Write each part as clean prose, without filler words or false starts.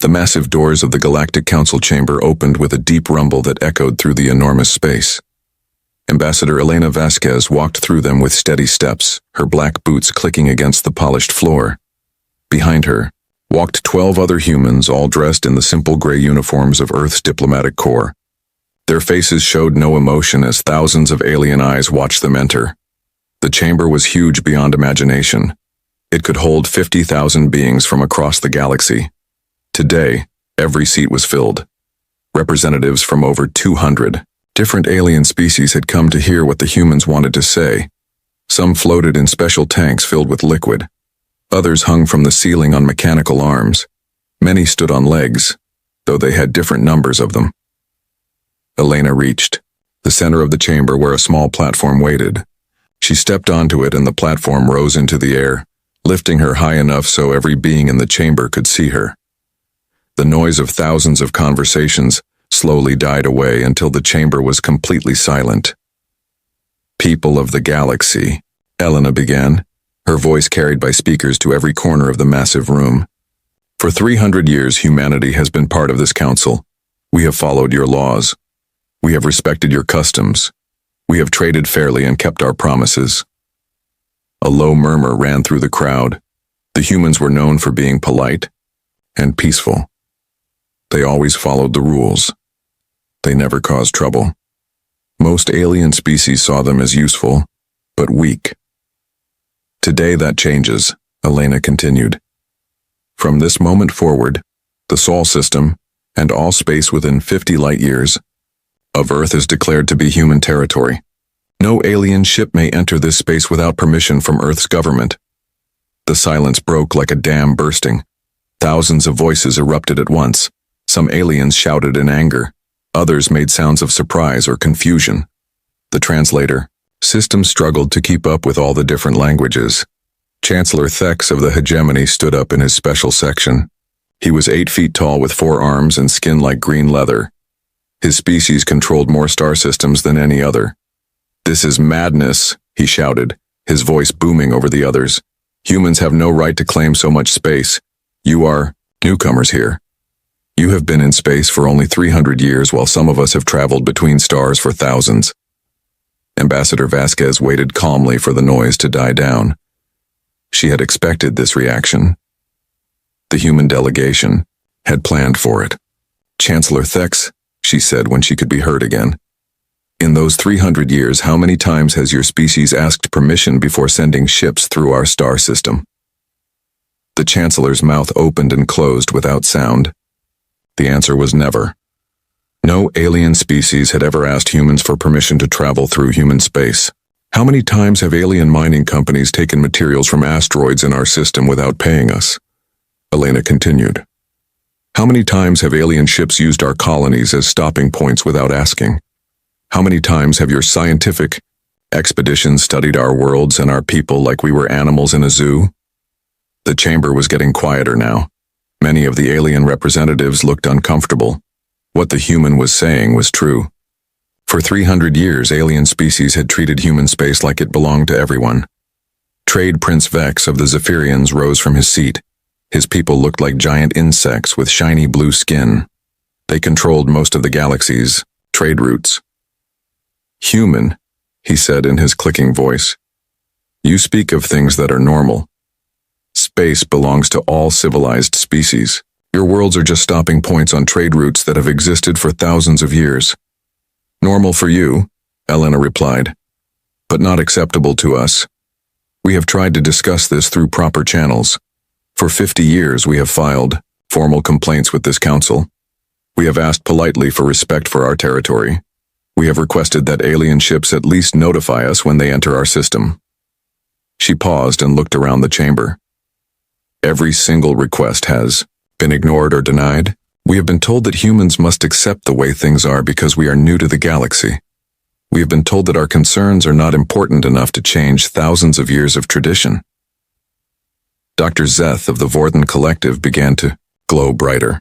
The massive doors of the Galactic Council chamber opened with a deep rumble that echoed through the enormous space. Ambassador Elena Vasquez walked through them with steady steps, her black boots clicking against the polished floor. Behind her walked 12 other humans, all dressed in the simple gray uniforms of Earth's diplomatic corps. Their faces showed no emotion as thousands of alien eyes watched them enter. The chamber was huge beyond imagination. It could hold 50,000 beings from across the galaxy. Today, every seat was filled. Representatives from over 200 different alien species had come to hear what the humans wanted to say. Some floated in special tanks filled with liquid. Others hung from the ceiling on mechanical arms. Many stood on legs, though they had different numbers of them. Elena reached the center of the chamber where a small platform waited. She stepped onto it and the platform rose into the air, lifting her high enough so every being in the chamber could see her. The noise of thousands of conversations slowly died away until the chamber was completely silent. "People of the galaxy," Elena began, her voice carried by speakers to every corner of the massive room. "For 300 years, humanity has been part of this council. We have followed your laws. We have respected your customs. We have traded fairly and kept our promises." A low murmur ran through the crowd. The humans were known for being polite and peaceful. They always followed the rules. They never caused trouble. Most alien species saw them as useful, but weak. "Today that changes," Elena continued. "From this moment forward, the Sol system, and all space within 50 light years of Earth is declared to be human territory. No alien ship may enter this space without permission from Earth's government." The silence broke like a dam bursting. Thousands of voices erupted at once. Some aliens shouted in anger. Others made sounds of surprise or confusion. The translator system struggled to keep up with all the different languages. Chancellor Thex of the hegemony stood up in his special section. He was 8 feet tall with 4 arms and skin like green leather. His species controlled more star systems than any other. "This is madness," he shouted, his voice booming over the others. "Humans have no right to claim so much space. You are newcomers here. You have been in space for only 300 years while some of us have traveled between stars for thousands." Ambassador Vasquez waited calmly for the noise to die down. She had expected this reaction. The human delegation had planned for it. "Chancellor Thex," she said when she could be heard again, "in those 300 years, how many times has your species asked permission before sending ships through our star system?" The Chancellor's mouth opened and closed without sound. The answer was never. No alien species had ever asked humans for permission to travel through human space. "How many times have alien mining companies taken materials from asteroids in our system without paying us?" Elena continued. "How many times have alien ships used our colonies as stopping points without asking? How many times have your scientific expeditions studied our worlds and our people like we were animals in a zoo?" The chamber was getting quieter now. Many of the alien representatives looked uncomfortable. What the human was saying was true. For 300 years, alien species had treated human space like it belonged to everyone. Trade Prince Vex of the Zephyrians rose from his seat. His people looked like giant insects with shiny blue skin. They controlled most of the galaxy's trade routes. "Human," he said in his clicking voice, "you speak of things that are normal. Space belongs to all civilized species. Your worlds are just stopping points on trade routes that have existed for thousands of years." "Normal for you," Elena replied, "but not acceptable to us. We have tried to discuss this through proper channels. For 50 years we have filed formal complaints with this council. We have asked politely for respect for our territory. We have requested that alien ships at least notify us when they enter our system." She paused and looked around the chamber. "Every single request has been ignored or denied. We have been told that humans must accept the way things are because we are new to the galaxy. We have been told that our concerns are not important enough to change thousands of years of tradition." Dr. Zeth of the Vorthen Collective began to glow brighter.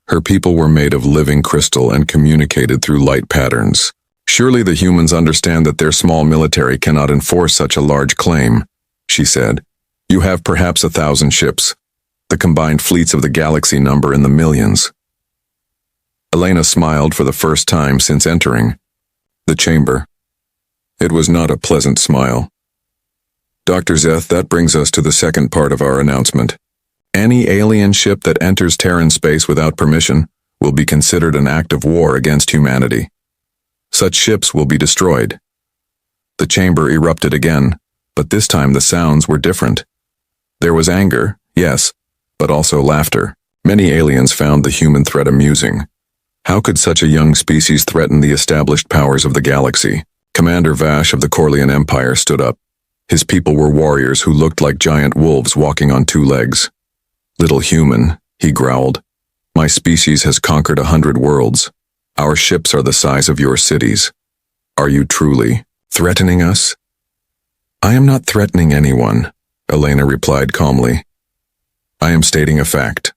Her people were made of living crystal and communicated through light patterns. "Surely the humans understand that their small military cannot enforce such a large claim," she said. "You have perhaps 1,000 ships. The combined fleets of the galaxy number in the millions. Elena smiled for the first time since entering the chamber. It was not a pleasant smile. Dr. Zeth, that brings us to the second part of our announcement. Any alien ship that enters Terran space without permission will be considered an act of war against humanity. Such ships will be destroyed. The chamber erupted again, but this time the sounds were different. There was anger, yes, but also laughter. Many aliens found the human threat amusing. How could such a young species threaten the established powers of the galaxy? Commander Vash of the Corlean Empire stood up. His people were warriors who looked like giant wolves walking on two legs. "Little human," he growled. "My species has conquered 100 worlds. Our ships are the size of your cities. Are you truly threatening us?" "I am not threatening anyone," Elena replied calmly. "I am stating a fact.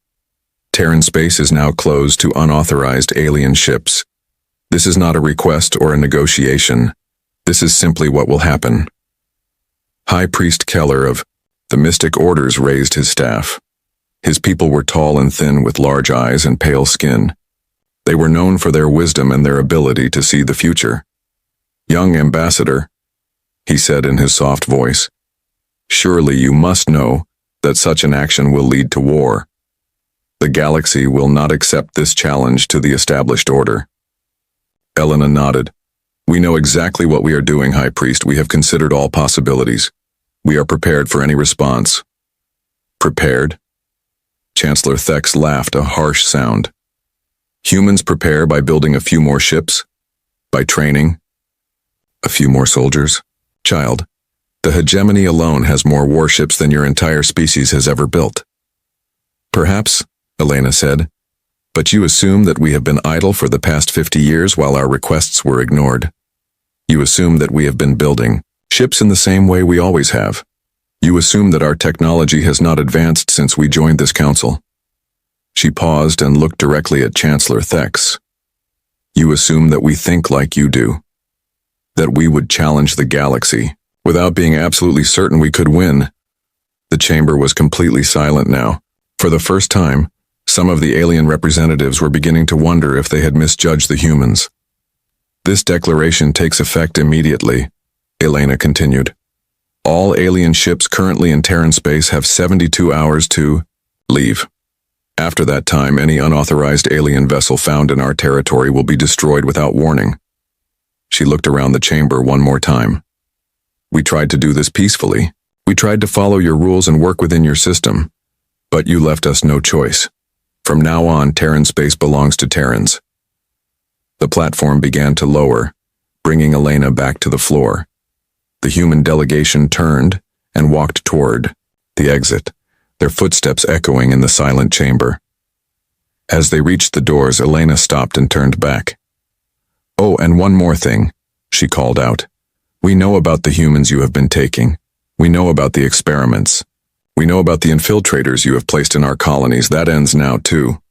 Terran space is now closed to unauthorized alien ships. This is not a request or a negotiation. This is simply what will happen." High Priest Keller of the Mystic Orders raised his staff. His people were tall and thin with large eyes and pale skin. They were known for their wisdom and their ability to see the future. "Young ambassador," he said in his soft voice, "surely you must know that such an action will lead to war. The galaxy will not accept this challenge to the established order." Elena nodded. "We know exactly what we are doing, High Priest. We have considered all possibilities. We are prepared for any response." "Prepared?" Chancellor Thex laughed, a harsh sound. "Humans prepare by building a few more ships? By training? A few more soldiers? Child, the hegemony alone has more warships than your entire species has ever built." "Perhaps," Elena said, "but you assume that we have been idle for the past 50 years while our requests were ignored. You assume that we have been building ships in the same way we always have. You assume that our technology has not advanced since we joined this council." She paused and looked directly at Chancellor Thex. "You assume that we think like you do. That we would challenge the galaxy, without being absolutely certain we could win." The chamber was completely silent now. For the first time, some of the alien representatives were beginning to wonder if they had misjudged the humans. "This declaration takes effect immediately," Elena continued. "All alien ships currently in Terran space have 72 hours to leave. After that time, any unauthorized alien vessel found in our territory will be destroyed without warning." She looked around the chamber one more time. "We tried to do this peacefully. We tried to follow your rules and work within your system. But you left us no choice. From now on, Terran space belongs to Terrans." The platform began to lower, bringing Elena back to the floor. The human delegation turned and walked toward the exit, their footsteps echoing in the silent chamber. As they reached the doors, Elena stopped and turned back. "Oh, and one more thing," she called out. "We know about the humans you have been taking. We know about the experiments. We know about the infiltrators you have placed in our colonies. That ends now, too."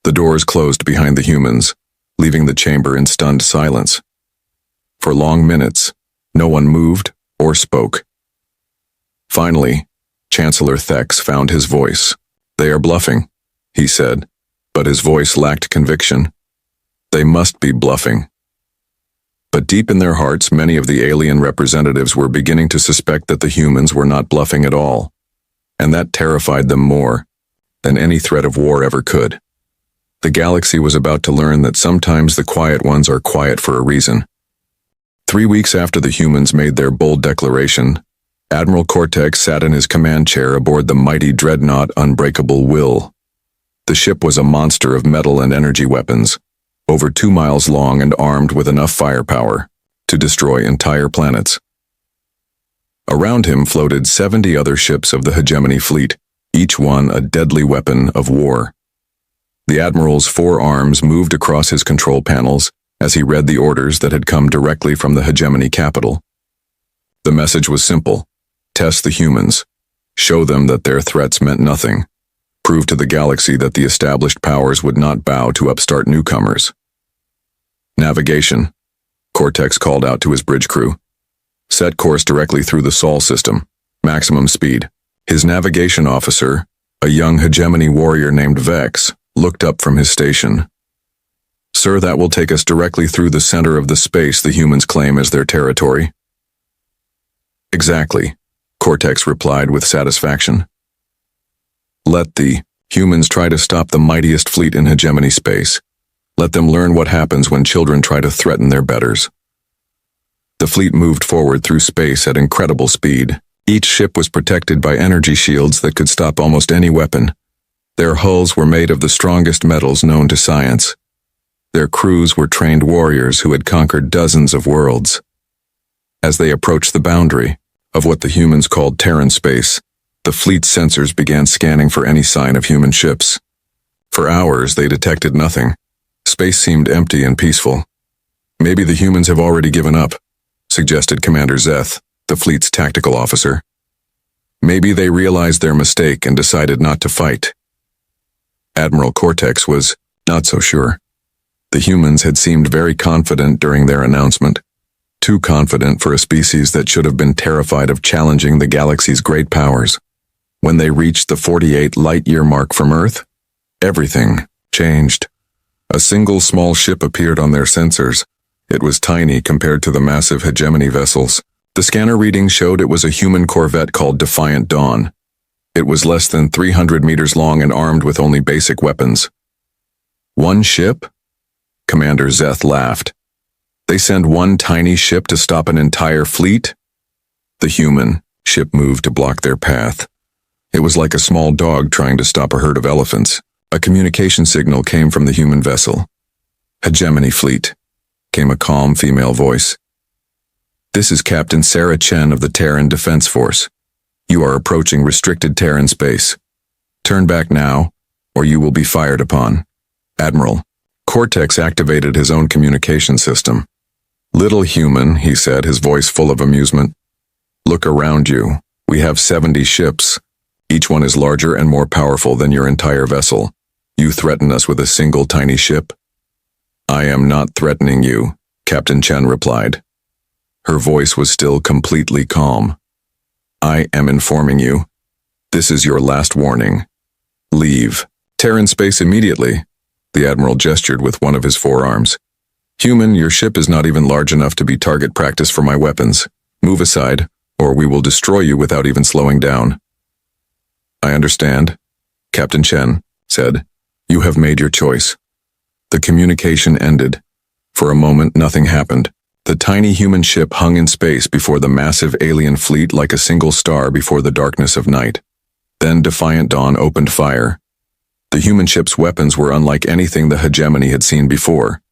The doors closed behind the humans, leaving the chamber in stunned silence. For long minutes, no one moved or spoke. Finally, Chancellor Thex found his voice. "They are bluffing," he said, but his voice lacked conviction. "They must be bluffing." But deep in their hearts, many of the alien representatives were beginning to suspect that the humans were not bluffing at all, and that terrified them more than any threat of war ever could. The galaxy was about to learn that sometimes the quiet ones are quiet for a reason. 3 weeks after the humans made their bold declaration, Admiral Cortex sat in his command chair aboard the mighty dreadnought Unbreakable Will. The ship was a monster of metal and energy weapons, over 2 miles long and armed with enough firepower to destroy entire planets. Around him floated 70 other ships of the hegemony fleet, each one a deadly weapon of war. The Admiral's 4 arms moved across his control panels as he read the orders that had come directly from the hegemony capital. The message was simple: test the humans. Show them that their threats meant nothing. Prove to the galaxy that the established powers would not bow to upstart newcomers. Navigation, Cortex called out to his bridge crew. Set course directly through the Sol system. Maximum speed. His navigation officer, A young hegemony warrior named Vex looked up from his station. "Sir, that will take us directly through the center of the space the humans claim as their territory." "Exactly," Cortex replied with satisfaction. "Let the humans try to stop the mightiest fleet in hegemony space. Let them learn what happens when children try to threaten their betters." The fleet moved forward through space at incredible speed. Each ship was protected by energy shields that could stop almost any weapon. Their hulls were made of the strongest metals known to science. Their crews were trained warriors who had conquered dozens of worlds. As they approached the boundary of what the humans called Terran space, the fleet's sensors began scanning for any sign of human ships. For hours, they detected nothing. Space seemed empty and peaceful. "Maybe the humans have already given up," suggested Commander Zeth, the fleet's tactical officer. "Maybe they realized their mistake and decided not to fight." Admiral Cortex was not so sure. The humans had seemed very confident during their announcement. Too confident for a species that should have been terrified of challenging the galaxy's great powers. When they reached the 48 light-year mark from Earth, everything changed. A single small ship appeared on their sensors. It was tiny compared to the massive hegemony vessels. The scanner reading showed it was a human corvette called Defiant Dawn. It was less than 300 meters long and armed with only basic weapons. "One ship?" Commander Zeth laughed. "They send one tiny ship to stop an entire fleet?" The human ship moved to block their path. It was like a small dog trying to stop a herd of elephants. A communication signal came from the human vessel. "Hegemony fleet," came a calm female voice. "This is Captain Sarah Chen of the Terran Defense Force. You are approaching restricted Terran space. Turn back now, or you will be fired upon." "Admiral." Cortex activated his own communication system. "Little human," he said, his voice full of amusement. "Look around you. We have 70 ships. Each one is larger and more powerful than your entire vessel. You threaten us with a single tiny ship?" "I am not threatening you," Captain Chen replied. Her voice was still completely calm. "I am informing you. This is your last warning. Leave Terran space immediately." The Admiral gestured with one of his forearms. "Human, your ship is not even large enough to be target practice for my weapons. Move aside, or we will destroy you without even slowing down." "I understand," Captain Chen said. "You have made your choice." The communication ended. For a moment, nothing happened. The tiny human ship hung in space before the massive alien fleet like a single star before the darkness of night. Then Defiant Dawn opened fire. The human ship's weapons were unlike anything the hegemony had seen before.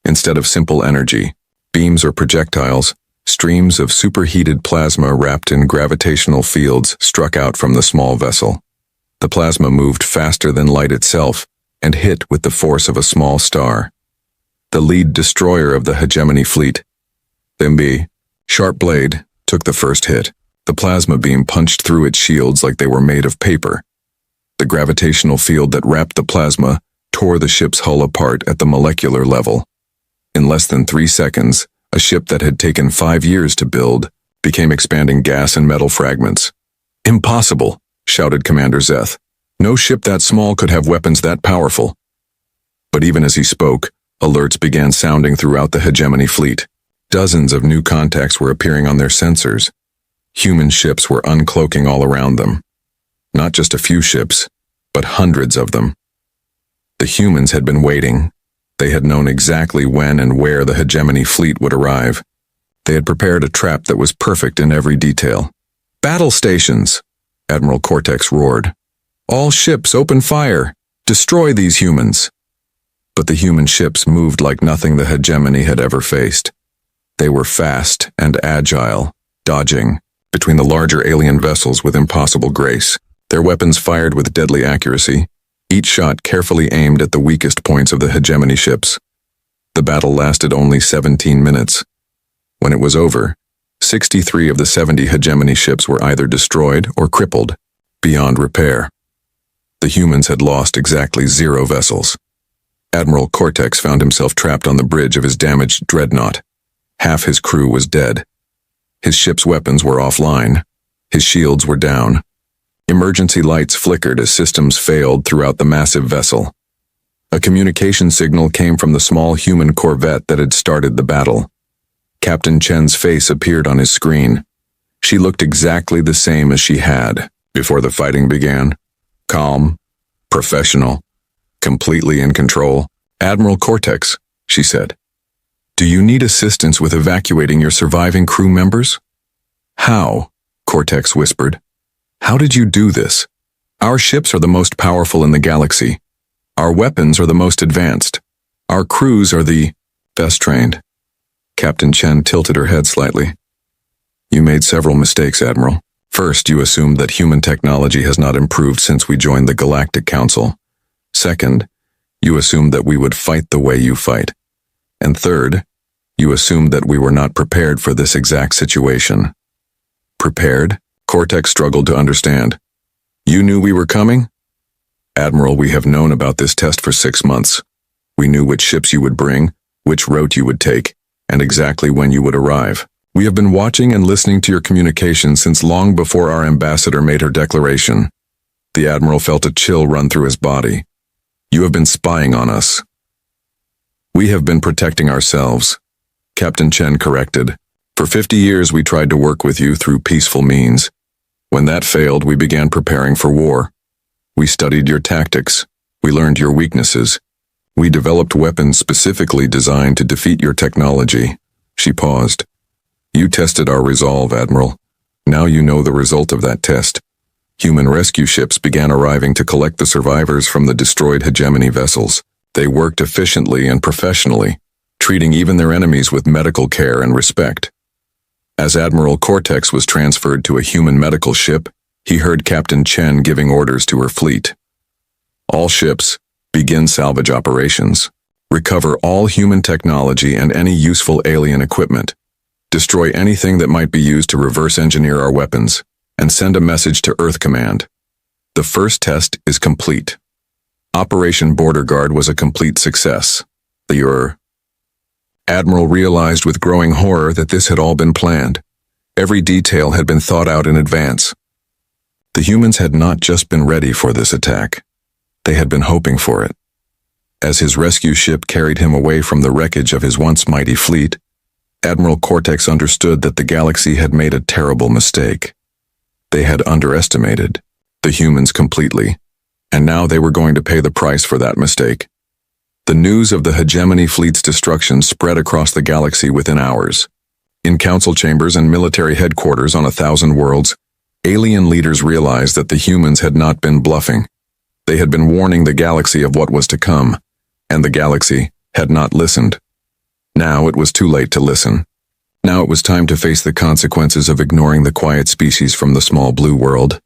Instead of simple energy, beams or projectiles, streams of superheated plasma wrapped in gravitational fields struck out from the small vessel. The plasma moved faster than light itself and hit with the force of a small star. The lead destroyer of the hegemony fleet, Bimbi, Sharp Blade, took the first hit. The plasma beam punched through its shields like they were made of paper. The gravitational field that wrapped the plasma tore the ship's hull apart at the molecular level. In less than 3 seconds, a ship that had taken 5 years to build became expanding gas and metal fragments. "Impossible," shouted Commander Zeth. "No ship that small could have weapons that powerful." But even as he spoke, alerts began sounding throughout the hegemony fleet. Dozens of new contacts were appearing on their sensors. Human ships were uncloaking all around them. Not just a few ships, but hundreds of them. The humans had been waiting. They had known exactly when and where the hegemony fleet would arrive. They had prepared a trap that was perfect in every detail. "Battle stations!" Admiral Cortex roared. "All ships, open fire! Destroy these humans!" But the human ships moved like nothing the hegemony had ever faced. They were fast and agile, dodging between the larger alien vessels with impossible grace. Their weapons fired with deadly accuracy, each shot carefully aimed at the weakest points of the hegemony ships. The battle lasted only 17 minutes. When it was over, 63 of the 70 hegemony ships were either destroyed or crippled, beyond repair. The humans had lost exactly 0 vessels. Admiral Cortex found himself trapped on the bridge of his damaged dreadnought. Half his crew was dead. His ship's weapons were offline. His shields were down. Emergency lights flickered as systems failed throughout the massive vessel. A communication signal came from the small human corvette that had started the battle. Captain Chen's face appeared on his screen. She looked exactly the same as she had before the fighting began. Calm, professional, completely in control. "Admiral Cortex," she said. "Do you need assistance with evacuating your surviving crew members?" "How?" Cortex whispered. "How did you do this? Our ships are the most powerful in the galaxy. Our weapons are the most advanced. Our crews are the best trained." Captain Chen tilted her head slightly. "You made several mistakes, Admiral. First, you assumed that human technology has not improved since we joined the Galactic Council. Second, you assumed that we would fight the way you fight. And third, you assumed that we were not prepared for this exact situation." "Prepared?" Cortex struggled to understand. "You knew we were coming?" "Admiral, we have known about this test for 6 months. We knew which ships you would bring, which route you would take, and exactly when you would arrive. We have been watching and listening to your communications since long before our ambassador made her declaration." The Admiral felt a chill run through his body. "You have been spying on us." "We have been protecting ourselves," Captain Chen corrected. "For 50 years we tried to work with you through peaceful means. When that failed, we began preparing for war. We studied your tactics. We learned your weaknesses. We developed weapons specifically designed to defeat your technology." She paused. "You tested our resolve, Admiral. Now you know the result of that test. Human rescue ships began arriving to collect the survivors from the destroyed hegemony vessels. They worked efficiently and professionally, treating even their enemies with medical care and respect. As Admiral Cortex was transferred to a human medical ship, he heard Captain Chen giving orders to her fleet. "All ships, begin salvage operations. Recover all human technology and any useful alien equipment. Destroy anything that might be used to reverse engineer our weapons, and send a message to Earth Command. The first test is complete." Operation Border Guard was a complete success. The Admiral realized with growing horror that this had all been planned. Every detail had been thought out in advance. The humans had not just been ready for this attack. They had been hoping for it. As his rescue ship carried him away from the wreckage of his once mighty fleet, Admiral Cortex understood that the galaxy had made a terrible mistake. They had underestimated the humans completely, and now they were going to pay the price for that mistake. The news of the hegemony fleet's destruction spread across the galaxy within hours. In council chambers and military headquarters on 1,000 worlds, alien leaders realized that the humans had not been bluffing. They had been warning the galaxy of what was to come, and the galaxy had not listened. Now it was too late to listen. Now it was time to face the consequences of ignoring the quiet species from the small blue world.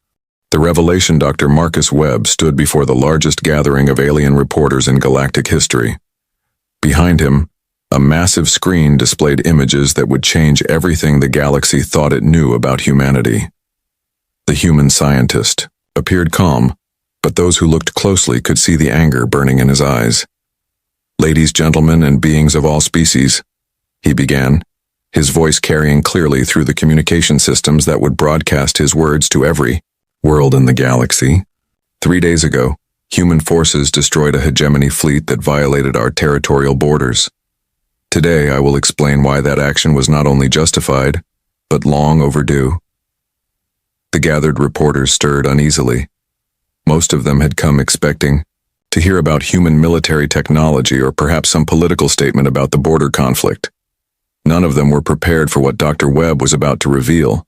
The revelation Dr. Marcus Webb stood before the largest gathering of alien reporters in galactic history. Behind him, a massive screen displayed images that would change everything the galaxy thought it knew about humanity. The human scientist appeared calm, but those who looked closely could see the anger burning in his eyes. "Ladies, gentlemen, and beings of all species," he began, his voice carrying clearly through the communication systems that would broadcast his words to every world in the galaxy. 3 days ago, human forces destroyed a hegemony fleet that violated our territorial borders. Today, I will explain why that action was not only justified, but long overdue. The gathered reporters stirred uneasily. Most of them had come expecting to hear about human military technology or perhaps some political statement about the border conflict. None of them were prepared for what Dr. Webb was about to reveal.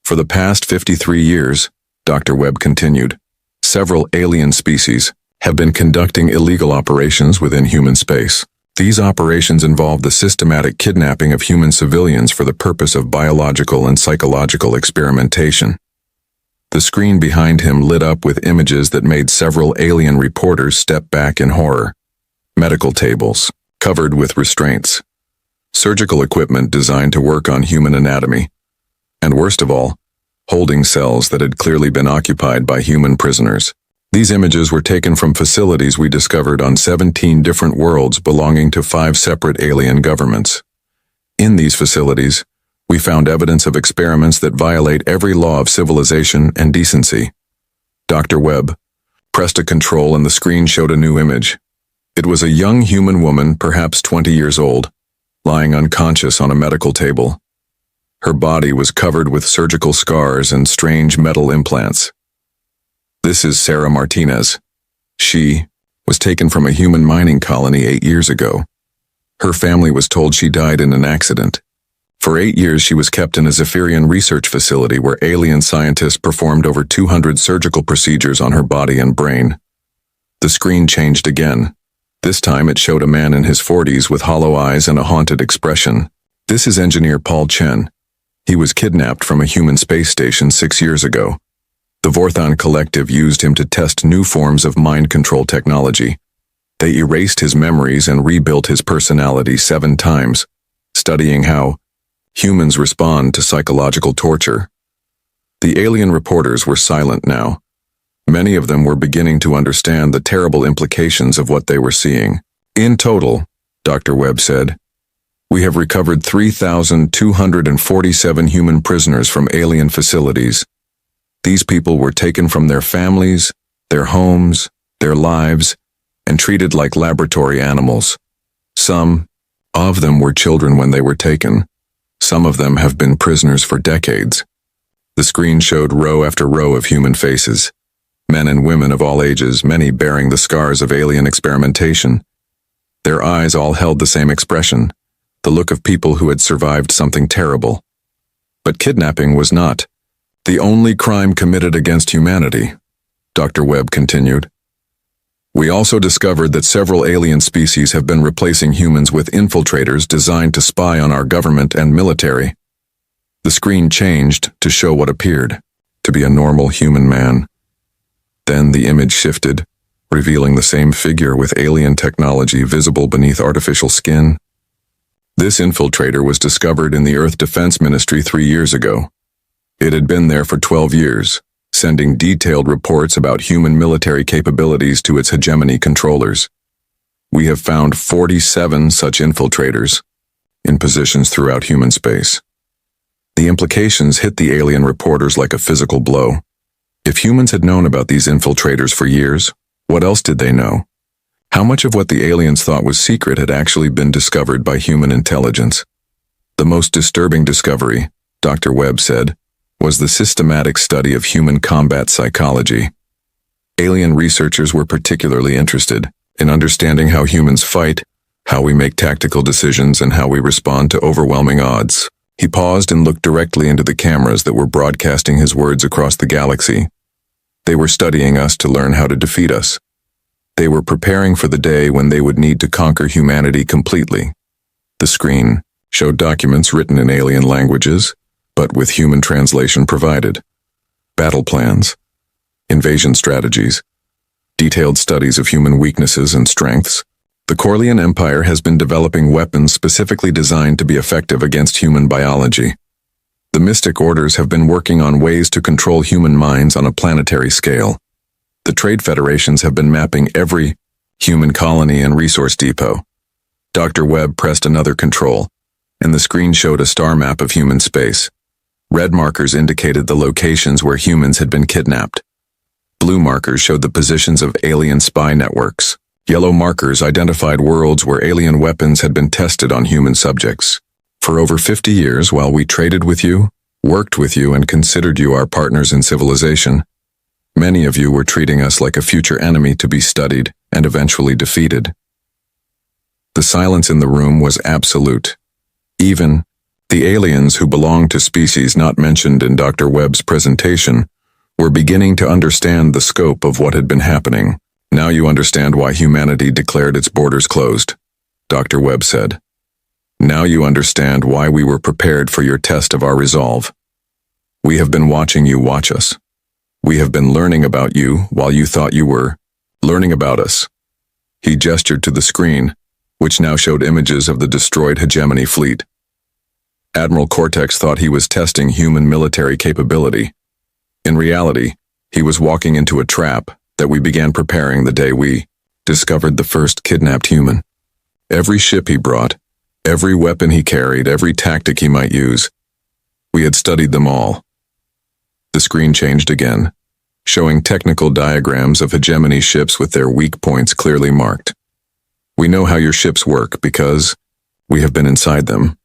For the past 53 years, Dr. Webb continued, several alien species have been conducting illegal operations within human space. These operations involve the systematic kidnapping of human civilians for the purpose of biological and psychological experimentation. The screen behind him lit up with images that made several alien reporters step back in horror. Medical tables, covered with restraints. Surgical equipment designed to work on human anatomy. And worst of all, holding cells that had clearly been occupied by human prisoners. These images were taken from facilities we discovered on 17 different worlds belonging to 5 separate alien governments. In these facilities, We found evidence of experiments that violate every law of civilization and decency. Dr. Webb pressed a control and the screen showed a new image. It was a young human woman, perhaps 20 years old, lying unconscious on a medical table. Her body was covered with surgical scars and strange metal implants. This is Sarah Martinez. She was taken from a human mining colony 8 years ago. Her family was told she died in an accident. For 8 years she was kept in a Zephyrian research facility where alien scientists performed over 200 surgical procedures on her body and brain. The screen changed again. This time it showed a man in his 40s with hollow eyes and a haunted expression. This is engineer Paul Chen. He was kidnapped from a human space station 6 years ago. The Vorthon Collective used him to test new forms of mind control technology. They erased his memories and rebuilt his personality 7 times, studying how humans respond to psychological torture. The alien reporters were silent now. Many of them were beginning to understand the terrible implications of what they were seeing. In total, Dr. Webb said, we have recovered 3,247 human prisoners from alien facilities. These people were taken from their families, their homes, their lives, and treated like laboratory animals. Some of them were children when they were taken. Some of them have been prisoners for decades. The screen showed row after row of human faces. Men and women of all ages, many bearing the scars of alien experimentation. Their eyes all held the same expression, the look of people who had survived something terrible. But kidnapping was not the only crime committed against humanity, Dr. Webb continued. We also discovered that several alien species have been replacing humans with infiltrators designed to spy on our government and military. The screen changed to show what appeared to be a normal human man. Then the image shifted, revealing the same figure with alien technology visible beneath artificial skin. This infiltrator was discovered in the Earth Defense Ministry 3 years ago. It had been there for 12 years, sending detailed reports about human military capabilities to its hegemony controllers. We have found 47 such infiltrators in positions throughout human space. The implications hit the alien reporters like a physical blow. If humans had known about these infiltrators for years, what else did they know? How much of what the aliens thought was secret had actually been discovered by human intelligence? The most disturbing discovery, Dr. Webb said, was the systematic study of human combat psychology. Alien researchers were particularly interested in understanding how humans fight, how we make tactical decisions, and how we respond to overwhelming odds. He paused and looked directly into the cameras that were broadcasting his words across the galaxy. They were studying us to learn how to defeat us. They were preparing for the day when they would need to conquer humanity completely. The screen showed documents written in alien languages, but with human translation provided. Battle plans, invasion strategies, detailed studies of human weaknesses and strengths. The Corlean Empire has been developing weapons specifically designed to be effective against human biology. The Mystic Orders have been working on ways to control human minds on a planetary scale. The trade federations have been mapping every human colony and resource depot. Dr. Webb pressed another control, and the screen showed a star map of human space. Red markers indicated the locations where humans had been kidnapped. Blue markers showed the positions of alien spy networks. Yellow markers identified worlds where alien weapons had been tested on human subjects. For over 50 years, while we traded with you, worked with you, and considered you our partners in civilization, many of you were treating us like a future enemy to be studied and eventually defeated. The silence in the room was absolute. Even the aliens who belonged to species not mentioned in Dr. Webb's presentation were beginning to understand the scope of what had been happening. Now you understand why humanity declared its borders closed, Dr. Webb said. Now you understand why we were prepared for your test of our resolve. We have been watching you watch us. We have been learning about you while you thought you were learning about us. He gestured to the screen, which now showed images of the destroyed hegemony fleet. Admiral Cortex thought he was testing human military capability. In reality, he was walking into a trap that we began preparing the day we discovered the first kidnapped human. Every ship he brought, every weapon he carried, every tactic he might use, We had studied them all. The screen changed again, showing technical diagrams of hegemony ships with their weak points clearly marked. We know how your ships work because we have been inside them.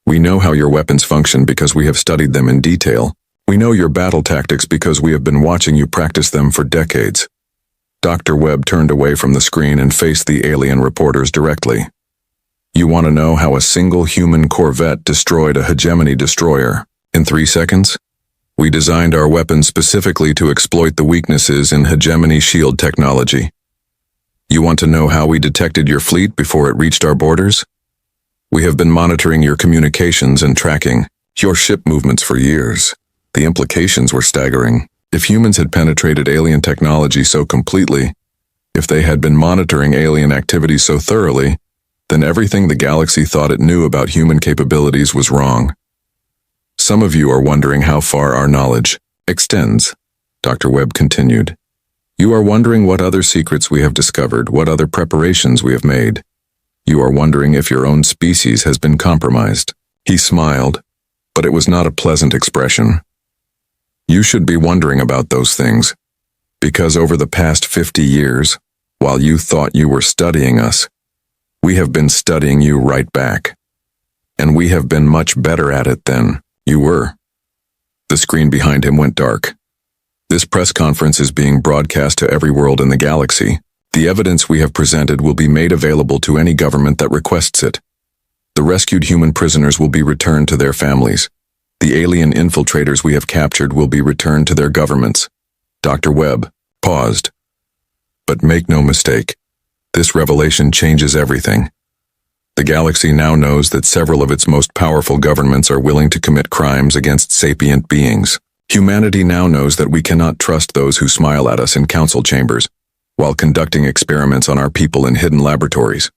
We know how your weapons function because we have studied them in detail. We know your battle tactics because we have been watching you practice them for decades. Dr. Webb turned away from the screen and faced the alien reporters directly. You want to know how a single human corvette destroyed a hegemony destroyer in 3 seconds? We designed our weapons specifically to exploit the weaknesses in hegemony shield technology. You want to know how we detected your fleet before it reached our borders? We have been monitoring your communications and tracking your ship movements for years. The implications were staggering. If humans had penetrated alien technology so completely, if they had been monitoring alien activities so thoroughly, then everything the galaxy thought it knew about human capabilities was wrong. Some of you are wondering how far our knowledge extends, Dr. Webb continued. You are wondering what other secrets we have discovered, what other preparations we have made. You are wondering if your own species has been compromised. He smiled, but it was not a pleasant expression. You should be wondering about those things, because over the past 50 years, while you thought you were studying us, we have been studying you right back. And we have been much better at it than you were. The screen behind him went dark. This press conference is being broadcast to every world in the galaxy. The evidence we have presented will be made available to any government that requests it. The rescued human prisoners will be returned to their families. The alien infiltrators we have captured will be returned to their governments. Dr. Webb paused. But make no mistake, this revelation changes everything. The galaxy now knows that several of its most powerful governments are willing to commit crimes against sapient beings. Humanity now knows that we cannot trust those who smile at us in council chambers while conducting experiments on our people in hidden laboratories.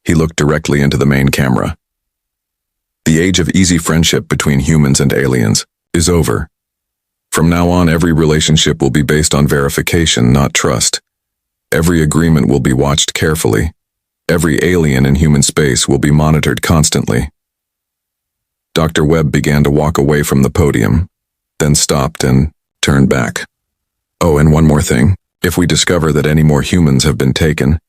He looked directly into the main camera. The age of easy friendship between humans and aliens is over. From now on, every relationship will be based on verification, not trust. Every agreement will be watched carefully. Every alien in human space will be monitored constantly. Dr. Webb began to walk away from the podium, then stopped and turned back. Oh, and one more thing. If we discover that any more humans have been taken,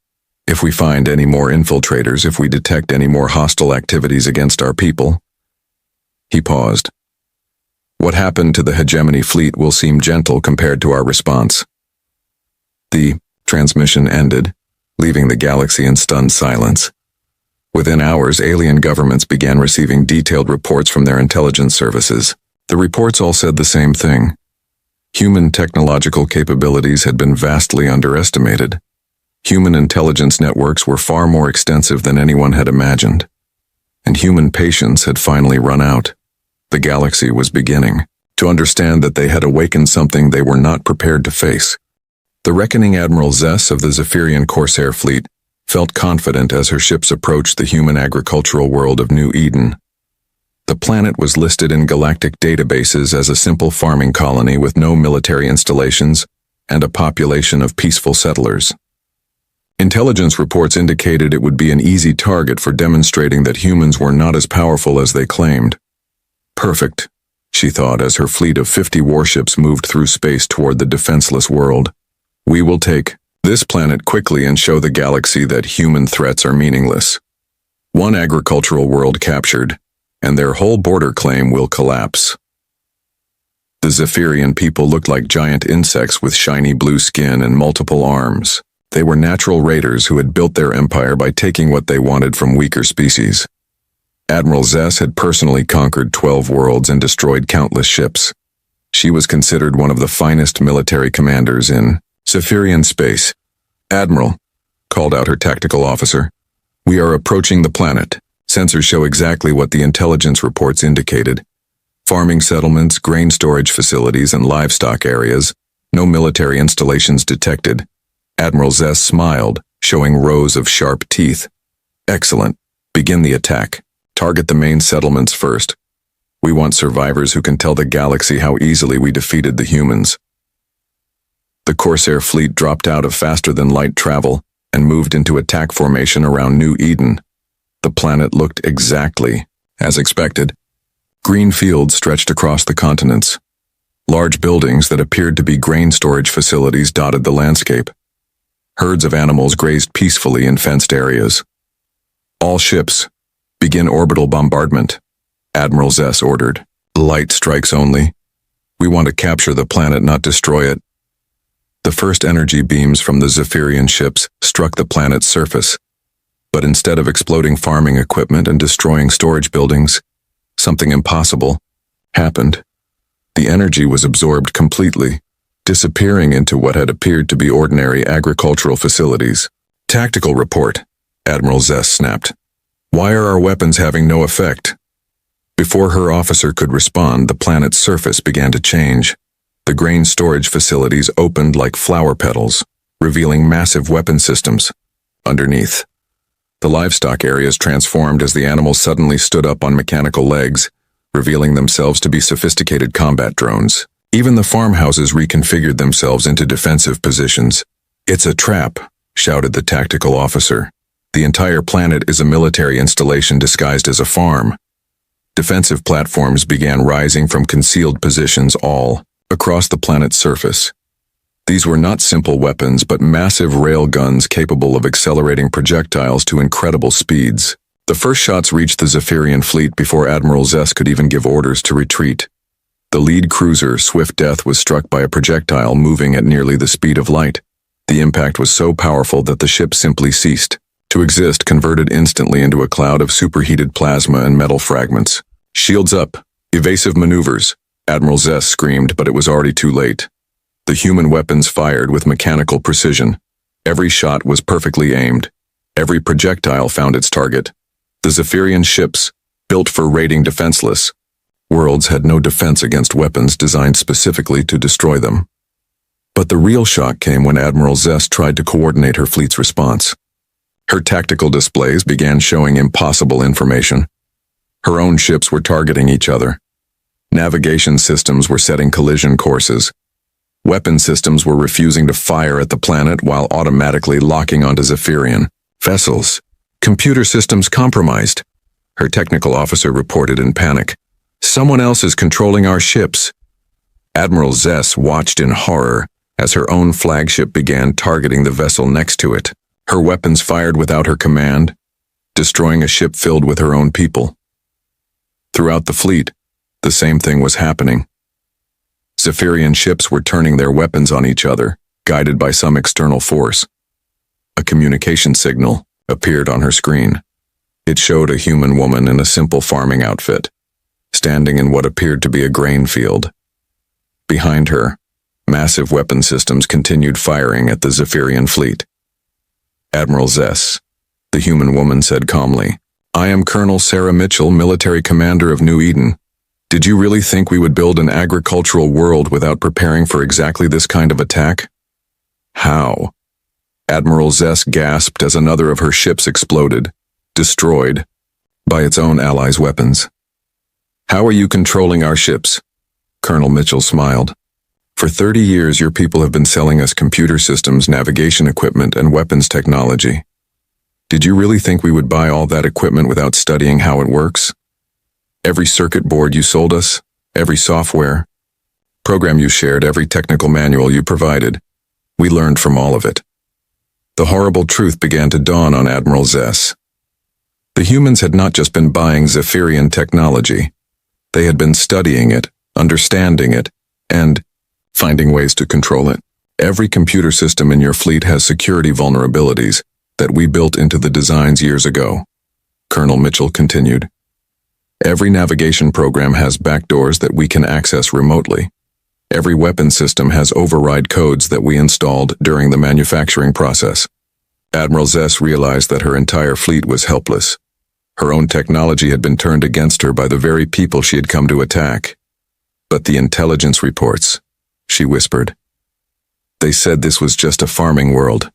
if we find any more infiltrators, if we detect any more hostile activities against our people. He paused. What happened to the hegemony fleet will seem gentle compared to our response. The transmission ended, leaving the galaxy in stunned silence. Within hours, alien governments began receiving detailed reports from their intelligence services. The reports all said the same thing. Human technological capabilities had been vastly underestimated. Human intelligence networks were far more extensive than anyone had imagined. And human patience had finally run out. The galaxy was beginning to understand that they had awakened something they were not prepared to face. The reckoning Admiral Zess of the Zephyrian Corsair fleet felt confident as her ships approached the human agricultural world of New Eden. The planet was listed in galactic databases as a simple farming colony with no military installations and a population of peaceful settlers. Intelligence reports indicated it would be an easy target for demonstrating that humans were not as powerful as they claimed. Perfect, she thought as her fleet of 50 warships moved through space toward the defenseless world. We will take this planet quickly and show the galaxy that human threats are meaningless. One agricultural world captured, and their whole border claim will collapse. The Zephyrian people looked like giant insects with shiny blue skin and multiple arms. They were natural raiders who had built their empire by taking what they wanted from weaker species. Admiral Zess had personally conquered 12 worlds and destroyed countless ships. She was considered one of the finest military commanders in Zephyrian space. Admiral, called out her tactical officer, we are approaching the planet. Sensors show exactly what the intelligence reports indicated. Farming settlements, grain storage facilities, and livestock areas. No military installations detected. Admiral Zess smiled, showing rows of sharp teeth. Excellent. Begin the attack. Target the main settlements first. We want survivors who can tell the galaxy how easily we defeated the humans. The Corsair fleet dropped out of faster-than-light travel and moved into attack formation around New Eden. The planet looked exactly as expected. Green fields stretched across the continents. Large buildings that appeared to be grain storage facilities dotted the landscape. Herds of animals grazed peacefully in fenced areas. All ships, begin orbital bombardment, Admiral Zess ordered. Light strikes only. We want to capture the planet, not destroy it. The first energy beams from the Zephyrian ships struck the planet's surface. But instead of exploding farming equipment and destroying storage buildings, something impossible happened. The energy was absorbed completely, disappearing into what had appeared to be ordinary agricultural facilities. Tactical report, Admiral Zess snapped. Why are our weapons having no effect? Before her officer could respond, the planet's surface began to change. The grain storage facilities opened like flower petals, revealing massive weapon systems. Underneath, the livestock areas transformed as the animals suddenly stood up on mechanical legs, revealing themselves to be sophisticated combat drones. Even the farmhouses reconfigured themselves into defensive positions. It's a trap, shouted the tactical officer. The entire planet is a military installation disguised as a farm. Defensive platforms began rising from concealed positions all across the planet's surface. These were not simple weapons, but massive rail guns capable of accelerating projectiles to incredible speeds. The first shots reached the Zephyrian fleet before Admiral Zess could even give orders to retreat. The lead cruiser, Swift Death, was struck by a projectile moving at nearly the speed of light. The impact was so powerful that the ship simply ceased to exist, converted instantly into a cloud of superheated plasma and metal fragments. Shields up! Evasive maneuvers! Admiral Zess screamed, but it was already too late. The human weapons fired with mechanical precision. Every shot was perfectly aimed. Every projectile found its target. The Zephyrian ships, built for raiding defenseless worlds, had no defense against weapons designed specifically to destroy them. But the real shock came when Admiral Zess tried to coordinate her fleet's response. Her tactical displays began showing impossible information. Her own ships were targeting each other. Navigation systems were setting collision courses. Weapon systems were refusing to fire at the planet while automatically locking onto Zephyrian vessels. Computer systems compromised, her technical officer reported in panic. Someone else is controlling our ships. Admiral Zess watched in horror as her own flagship began targeting the vessel next to it. Her weapons fired without her command, destroying a ship filled with her own people. Throughout the fleet, the same thing was happening. Zephyrian ships were turning their weapons on each other, guided by some external force. A communication signal appeared on her screen. It showed a human woman in a simple farming outfit, standing in what appeared to be a grain field. Behind her, massive weapon systems continued firing at the Zephyrian fleet. Admiral Zess, the human woman said calmly, I am Colonel Sarah Mitchell, military commander of New Eden. Did you really think we would build an agricultural world without preparing for exactly this kind of attack? How? Admiral Zess gasped as another of her ships exploded, destroyed by its own allies' weapons. How are you controlling our ships? Colonel Mitchell smiled. For 30 years, your people have been selling us computer systems, navigation equipment, and weapons technology. Did you really think we would buy all that equipment without studying how it works? Every circuit board you sold us, every software program you shared, every technical manual you provided, we learned from all of it. The horrible truth began to dawn on Admiral Zess. The humans had not just been buying Zephyrian technology. They had been studying it, understanding it, and finding ways to control it. Every computer system in your fleet has security vulnerabilities that we built into the designs years ago, Colonel Mitchell continued. Every navigation program has backdoors that we can access remotely. Every weapon system has override codes that we installed during the manufacturing process. Admiral Zess realized that her entire fleet was helpless. Her own technology had been turned against her by the very people she had come to attack. But the intelligence reports, she whispered. They said this was just a farming world.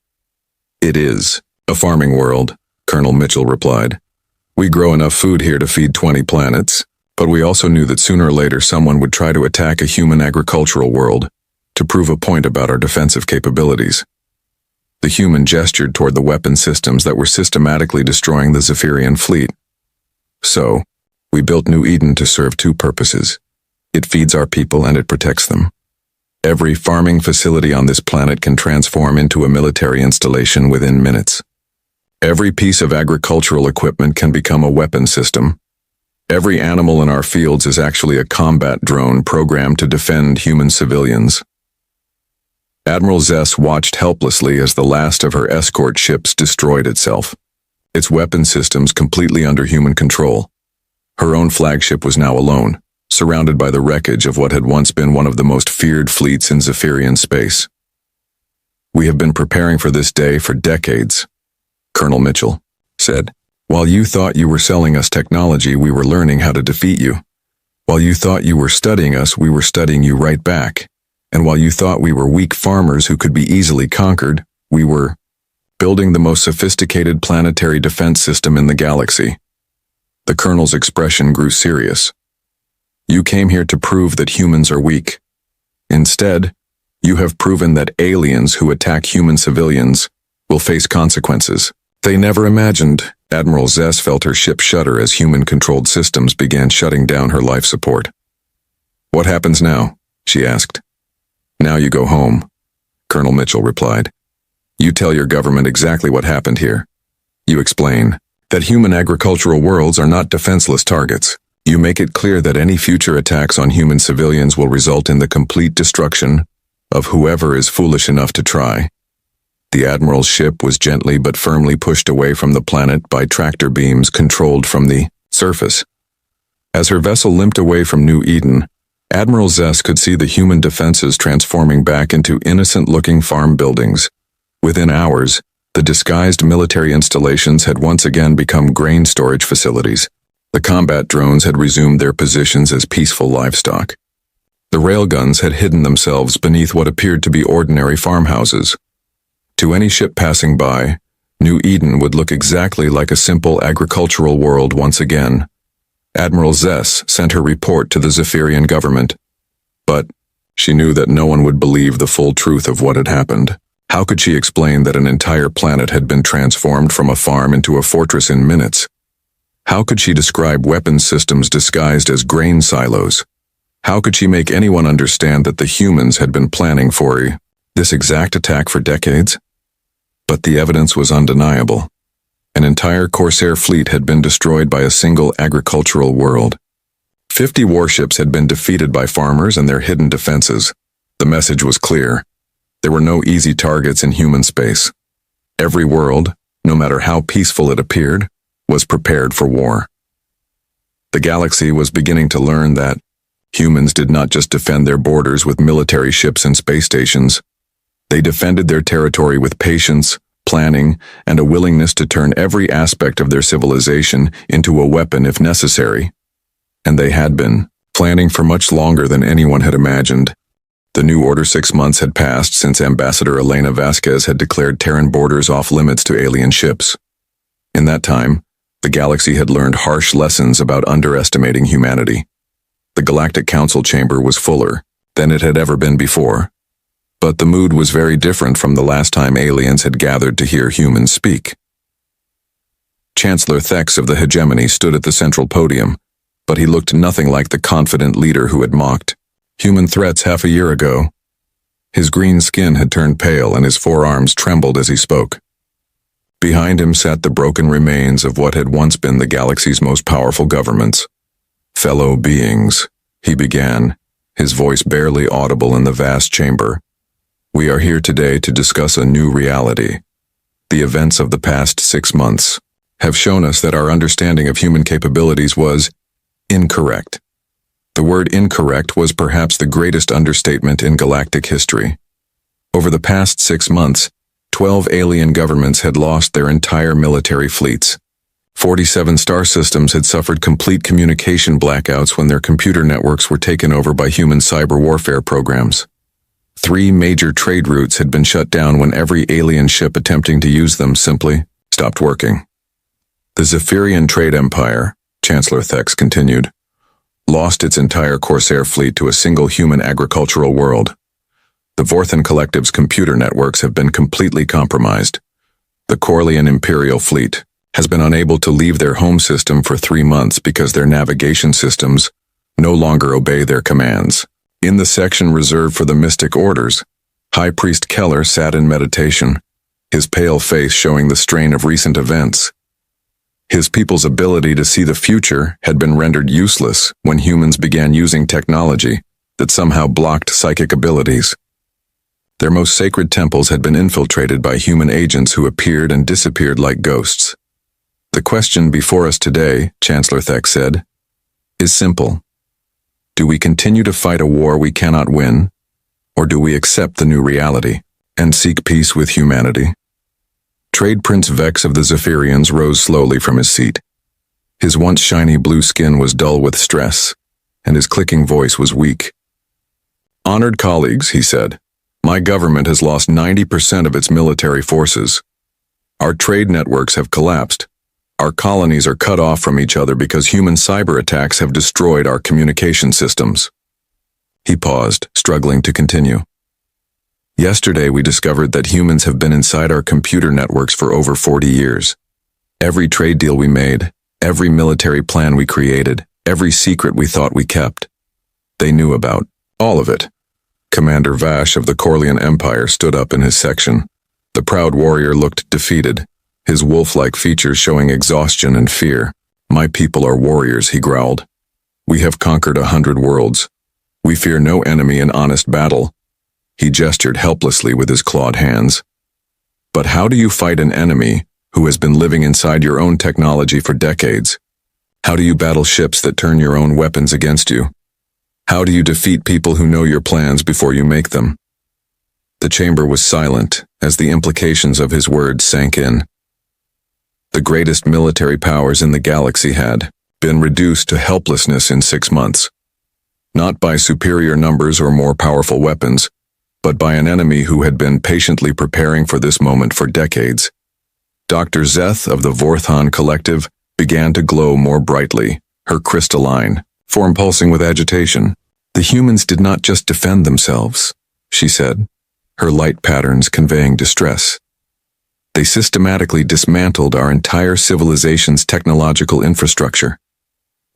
It is a farming world, Colonel Mitchell replied. We grow enough food here to feed 20 planets, but we also knew that sooner or later someone would try to attack a human agricultural world to prove a point about our defensive capabilities. The human gestured toward the weapon systems that were systematically destroying the Zephyrian fleet. So, We built New Eden to serve two purposes. It feeds our people and it protects them. Every farming facility on this planet can transform into a military installation within minutes. Every piece of agricultural equipment can become a weapon system. Every animal in our fields is actually a combat drone programmed to defend human civilians. Admiral Zess watched helplessly as the last of her escort ships destroyed itself, its weapon systems completely under human control. Her own flagship was now alone, surrounded by the wreckage of what had once been one of the most feared fleets in Zephyrian space. "We have been preparing for this day for decades," Colonel Mitchell said. "While you thought you were selling us technology, we were learning how to defeat you. While you thought you were studying us, we were studying you right back. And while you thought we were weak farmers who could be easily conquered, we were building the most sophisticated planetary defense system in the galaxy." The colonel's expression grew serious. "You came here to prove that humans are weak. Instead, you have proven that aliens who attack human civilians will face consequences they never imagined." Admiral Zess felt her ship shudder as human-controlled systems began shutting down her life support. "What happens now?" she asked. "Now you go home," Colonel Mitchell replied. "You tell your government exactly what happened here. You explain that human agricultural worlds are not defenseless targets. You make it clear that any future attacks on human civilians will result in the complete destruction of whoever is foolish enough to try." The Admiral's ship was gently but firmly pushed away from the planet by tractor beams controlled from the surface. As her vessel limped away from New Eden, Admiral Zess could see the human defenses transforming back into innocent-looking farm buildings. Within hours, the disguised military installations had once again become grain storage facilities. The combat drones had resumed their positions as peaceful livestock. The railguns had hidden themselves beneath what appeared to be ordinary farmhouses. To any ship passing by, New Eden would look exactly like a simple agricultural world once again. Admiral Zess sent her report to the Zephyrian government, but she knew that no one would believe the full truth of what had happened. How could she explain that an entire planet had been transformed from a farm into a fortress in minutes? How could she describe weapons systems disguised as grain silos? How could she make anyone understand that the humans had been planning for this exact attack for decades? But the evidence was undeniable. An entire Corsair fleet had been destroyed by a single agricultural world. 50 warships had been defeated by farmers and their hidden defenses. The message was clear. There were no easy targets in human space. Every world, no matter how peaceful it appeared, was prepared for war. The galaxy was beginning to learn that humans did not just defend their borders with military ships and space stations. They defended their territory with patience, planning, and a willingness to turn every aspect of their civilization into a weapon if necessary. And they had been planning for much longer than anyone had imagined. The New Order 6 months had passed since Ambassador Elena Vasquez had declared Terran borders off limits to alien ships. In that time, the galaxy had learned harsh lessons about underestimating humanity. The Galactic Council chamber was fuller than it had ever been before. But the mood was very different from the last time aliens had gathered to hear humans speak. Chancellor Thex of the Hegemony stood at the central podium, but he looked nothing like the confident leader who had mocked human threats half a year ago. His green skin had turned pale and his forearms trembled as he spoke. Behind him sat the broken remains of what had once been the galaxy's most powerful governments. "Fellow beings," he began, his voice barely audible in the vast chamber. "We are here today to discuss a new reality. The events of the past 6 months have shown us that our understanding of human capabilities was incorrect. The word incorrect was perhaps the greatest understatement in galactic history. Over the past 6 months, 12 alien governments had lost their entire military fleets. 47 star systems had suffered complete communication blackouts when their computer networks were taken over by human cyber warfare programs. 3 major trade routes had been shut down when every alien ship attempting to use them simply stopped working. The Zephyrian trade empire, Chancellor Thex continued, lost its entire Corsair fleet to a single human agricultural world. The Vorthan Collective's computer networks have been completely compromised. The Corlean Imperial Fleet has been unable to leave their home system for 3 months because their navigation systems no longer obey their commands. In the section reserved for the mystic orders, High Priest Keller sat in meditation, his pale face showing the strain of recent events. His people's ability to see the future had been rendered useless when humans began using technology that somehow blocked psychic abilities. Their most sacred temples had been infiltrated by human agents who appeared and disappeared like ghosts. The question before us today, Chancellor Thek said, is simple. Do we continue to fight a war we cannot win, or do we accept the new reality and seek peace with humanity? Trade Prince Vex of the Zephyrians rose slowly from his seat. His once shiny blue skin was dull with stress, and his clicking voice was weak. Honored colleagues, he said, my government has lost 90% of its military forces. Our trade networks have collapsed. Our colonies are cut off from each other because human cyber attacks have destroyed our communication systems. He paused, struggling to continue. Yesterday we discovered that humans have been inside our computer networks for over 40 years. Every trade deal we made, every military plan we created, every secret we thought we kept. They knew about all of it. Commander Vash of the Corlean Empire stood up in his section. The proud warrior looked defeated, his wolf-like features showing exhaustion and fear. My people are warriors, he growled. We have conquered 100 worlds. We fear no enemy in honest battle. He gestured helplessly with his clawed hands. But how do you fight an enemy who has been living inside your own technology for decades? How do you battle ships that turn your own weapons against you? How do you defeat people who know your plans before you make them? The chamber was silent as the implications of his words sank in. The greatest military powers in the galaxy had been reduced to helplessness in 6 months. Not by superior numbers or more powerful weapons, but by an enemy who had been patiently preparing for this moment for decades. Dr. Zeth of the Vorthon Collective began to glow more brightly, her crystalline form pulsing with agitation. The humans did not just defend themselves, she said, her light patterns conveying distress. They systematically dismantled our entire civilization's technological infrastructure.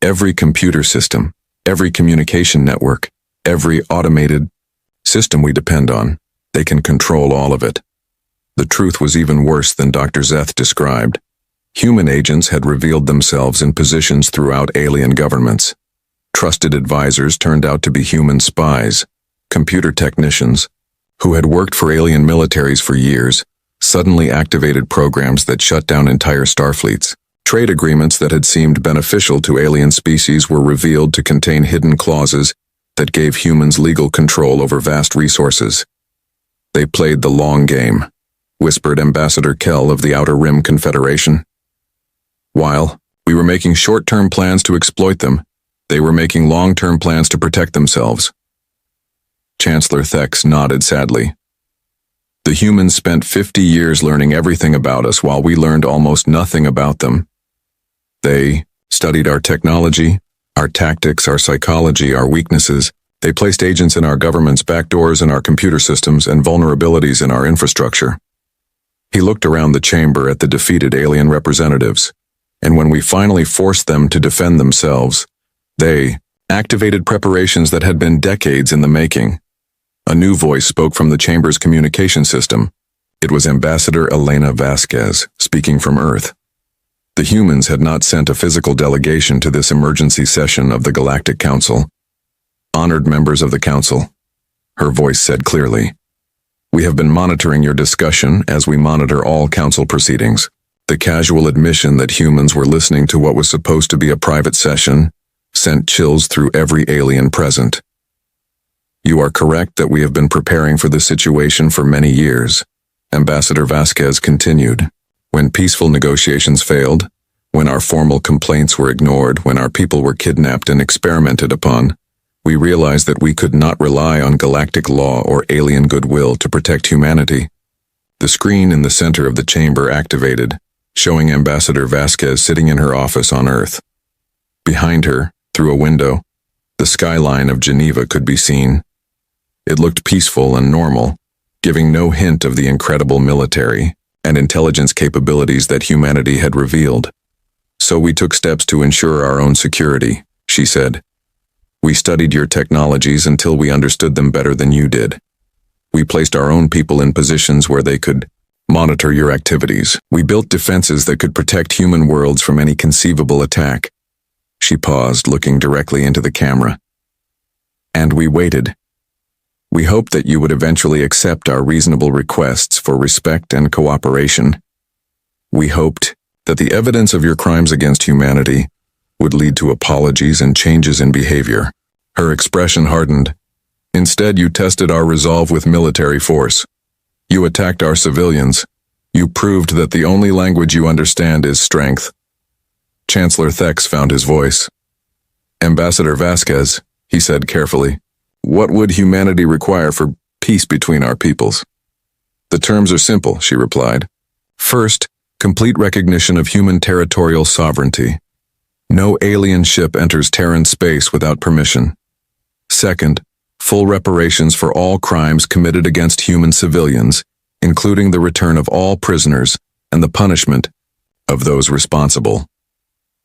Every computer system, every communication network, every automated system we depend on, they can control all of it. The truth was even worse than Dr. Zeth described. Human agents had revealed themselves in positions throughout alien governments. Trusted advisors turned out to be human spies, computer technicians, who had worked for alien militaries for years, suddenly activated programs that shut down entire starfleets. Trade agreements that had seemed beneficial to alien species were revealed to contain hidden clauses that gave humans legal control over vast resources. They played the long game, whispered Ambassador Kell of the Outer Rim Confederation. While we were making short-term plans to exploit them, they were making long-term plans to protect themselves. Chancellor Thex nodded sadly. The humans spent 50 years learning everything about us while we learned almost nothing about them. They studied our technology, our tactics, our psychology, our weaknesses. They placed agents in our government's backdoors, in our computer systems, and vulnerabilities in our infrastructure. He looked around the chamber at the defeated alien representatives, and when we finally forced them to defend themselves, they activated preparations that had been decades in the making. A new voice spoke from the chamber's communication system. It was Ambassador Elena Vasquez, speaking from Earth. The humans had not sent a physical delegation to this emergency session of the Galactic Council. Honored members of the Council, her voice said clearly, we have been monitoring your discussion as we monitor all Council proceedings. The casual admission that humans were listening to what was supposed to be a private session sent chills through every alien present. You are correct that we have been preparing for this situation for many years, Ambassador Vasquez continued. When peaceful negotiations failed, when our formal complaints were ignored, when our people were kidnapped and experimented upon, we realized that we could not rely on galactic law or alien goodwill to protect humanity. The screen in the center of the chamber activated, showing Ambassador Vasquez sitting in her office on Earth. Behind her, through a window, the skyline of Geneva could be seen. It looked peaceful and normal, giving no hint of the incredible military, and intelligence capabilities that humanity had revealed. So we took steps to ensure our own security, she said. We studied your technologies until we understood them better than you did. We placed our own people in positions where they could monitor your activities. We built defenses that could protect human worlds from any conceivable attack. She paused, looking directly into the camera. And we waited. We hoped that you would eventually accept our reasonable requests for respect and cooperation. We hoped that the evidence of your crimes against humanity would lead to apologies and changes in behavior. Her expression hardened. Instead, you tested our resolve with military force. You attacked our civilians. You proved that the only language you understand is strength. Chancellor Thex found his voice. Ambassador Vasquez, he said carefully, what would humanity require for peace between our peoples? The terms are simple, she replied. First, complete recognition of human territorial sovereignty. No alien ship enters Terran space without permission. Second, full reparations for all crimes committed against human civilians, including the return of all prisoners and the punishment of those responsible.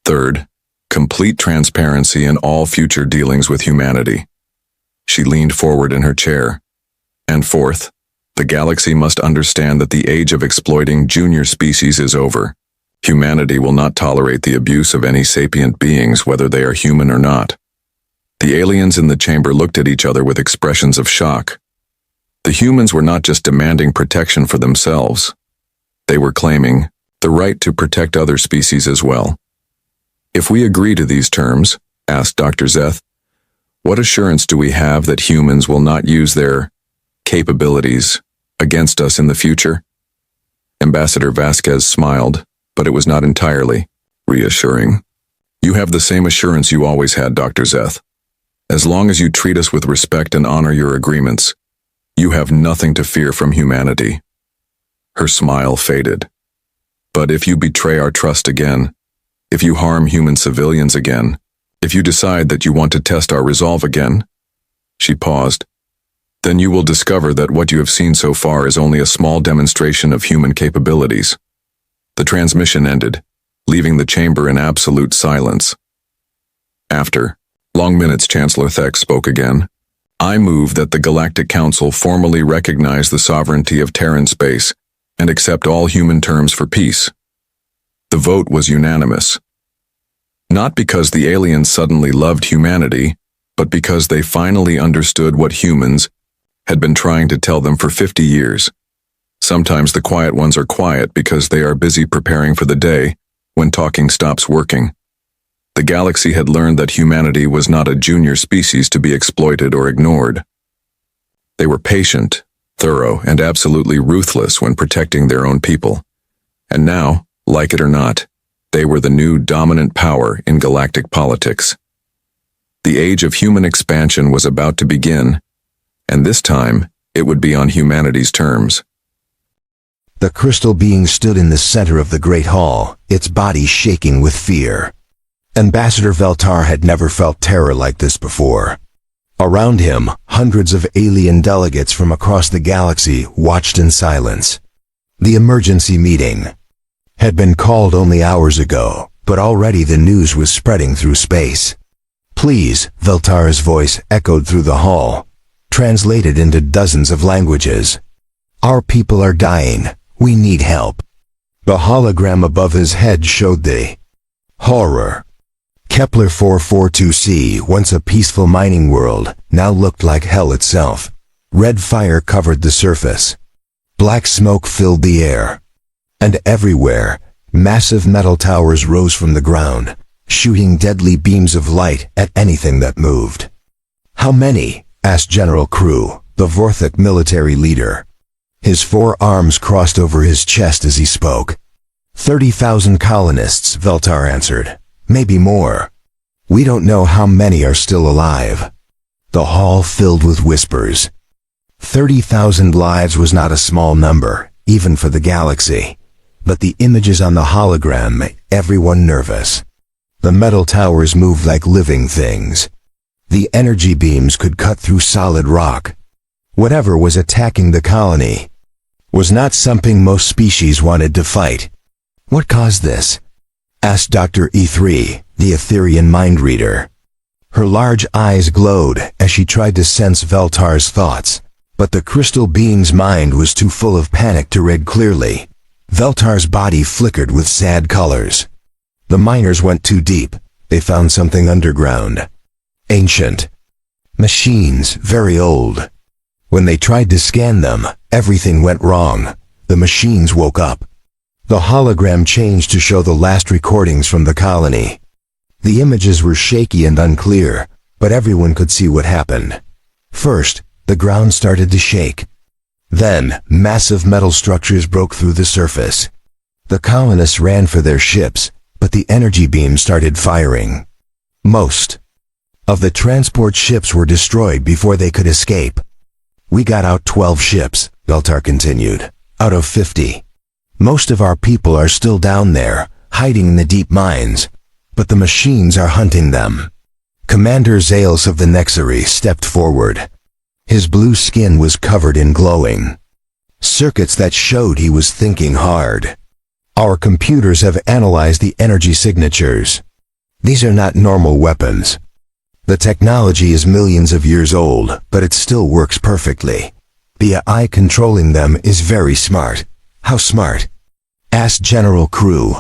Third, complete transparency in all future dealings with humanity. She leaned forward in her chair. And fourth, the galaxy must understand that the age of exploiting junior species is over. Humanity will not tolerate the abuse of any sapient beings, whether they are human or not. The aliens in the chamber looked at each other with expressions of shock. The humans were not just demanding protection for themselves. They were claiming the right to protect other species as well. If we agree to these terms, asked Dr. Zeth, what assurance do we have that humans will not use their capabilities against us in the future? Ambassador Vasquez smiled, but it was not entirely reassuring. You have the same assurance you always had, Dr. Zeth. As long as you treat us with respect and honor your agreements, you have nothing to fear from humanity. Her smile faded. But if you betray our trust again, if you harm human civilians again, if you decide that you want to test our resolve again, she paused, then you will discover that what you have seen so far is only a small demonstration of human capabilities. The transmission ended, leaving the chamber in absolute silence. After long minutes, Chancellor Thex spoke again. I move that the Galactic Council formally recognize the sovereignty of Terran space and accept all human terms for peace. The vote was unanimous. Not because the aliens suddenly loved humanity, but because they finally understood what humans had been trying to tell them for 50 years. Sometimes the quiet ones are quiet because they are busy preparing for the day when talking stops working. The galaxy had learned that humanity was not a junior species to be exploited or ignored. They were patient, thorough, and absolutely ruthless when protecting their own people. And now, like it or not, they were the new dominant power in galactic politics. The age of human expansion was about to begin, and this time it would be on humanity's terms. The crystal being stood in the center of the great hall, its body shaking with fear. Ambassador Veltar had never felt terror like this before. Around him, hundreds of alien delegates from across the galaxy watched in silence. The emergency meeting had been called only hours ago, but already the news was spreading through space. Please, Veltar's voice echoed through the hall, translated into dozens of languages. Our people are dying. We need help. The hologram above his head showed the horror. Kepler 442c, once a peaceful mining world, now looked like hell itself. Red fire covered the surface. Black smoke filled the air. And everywhere, massive metal towers rose from the ground, shooting deadly beams of light at anything that moved. How many? Asked General Crew, the Vorthok military leader. His 4 arms crossed over his chest as he spoke. 30,000 colonists, Veltar answered. Maybe more. We don't know how many are still alive. The hall filled with whispers. 30,000 lives was not a small number, even for the galaxy. But the images on the hologram made everyone nervous. The metal towers moved like living things. The energy beams could cut through solid rock. Whatever was attacking the colony was not something most species wanted to fight. What caused this? Asked Dr. E3, the Etherian mind reader. Her large eyes glowed as she tried to sense Veltar's thoughts, but the crystal being's mind was too full of panic to read clearly. Veltar's body flickered with sad colors. The miners went too deep. They found something underground. Ancient. Machines, very old. When they tried to scan them, everything went wrong. The machines woke up. The hologram changed to show the last recordings from the colony. The images were shaky and unclear, but everyone could see what happened. First, the ground started to shake. Then, massive metal structures broke through the surface. The colonists ran for their ships, but the energy beams started firing. Most of the transport ships were destroyed before they could escape. We got out 12 ships, Veltar continued, out of 50. Most of our people are still down there, hiding in the deep mines, but the machines are hunting them. Commander Zales of the Nexari stepped forward. His blue skin was covered in glowing circuits that showed he was thinking hard. Our computers have analyzed the energy signatures. These are not normal weapons. The technology is millions of years old, but it still works perfectly. The AI controlling them is very smart. How smart? Asked General Crew.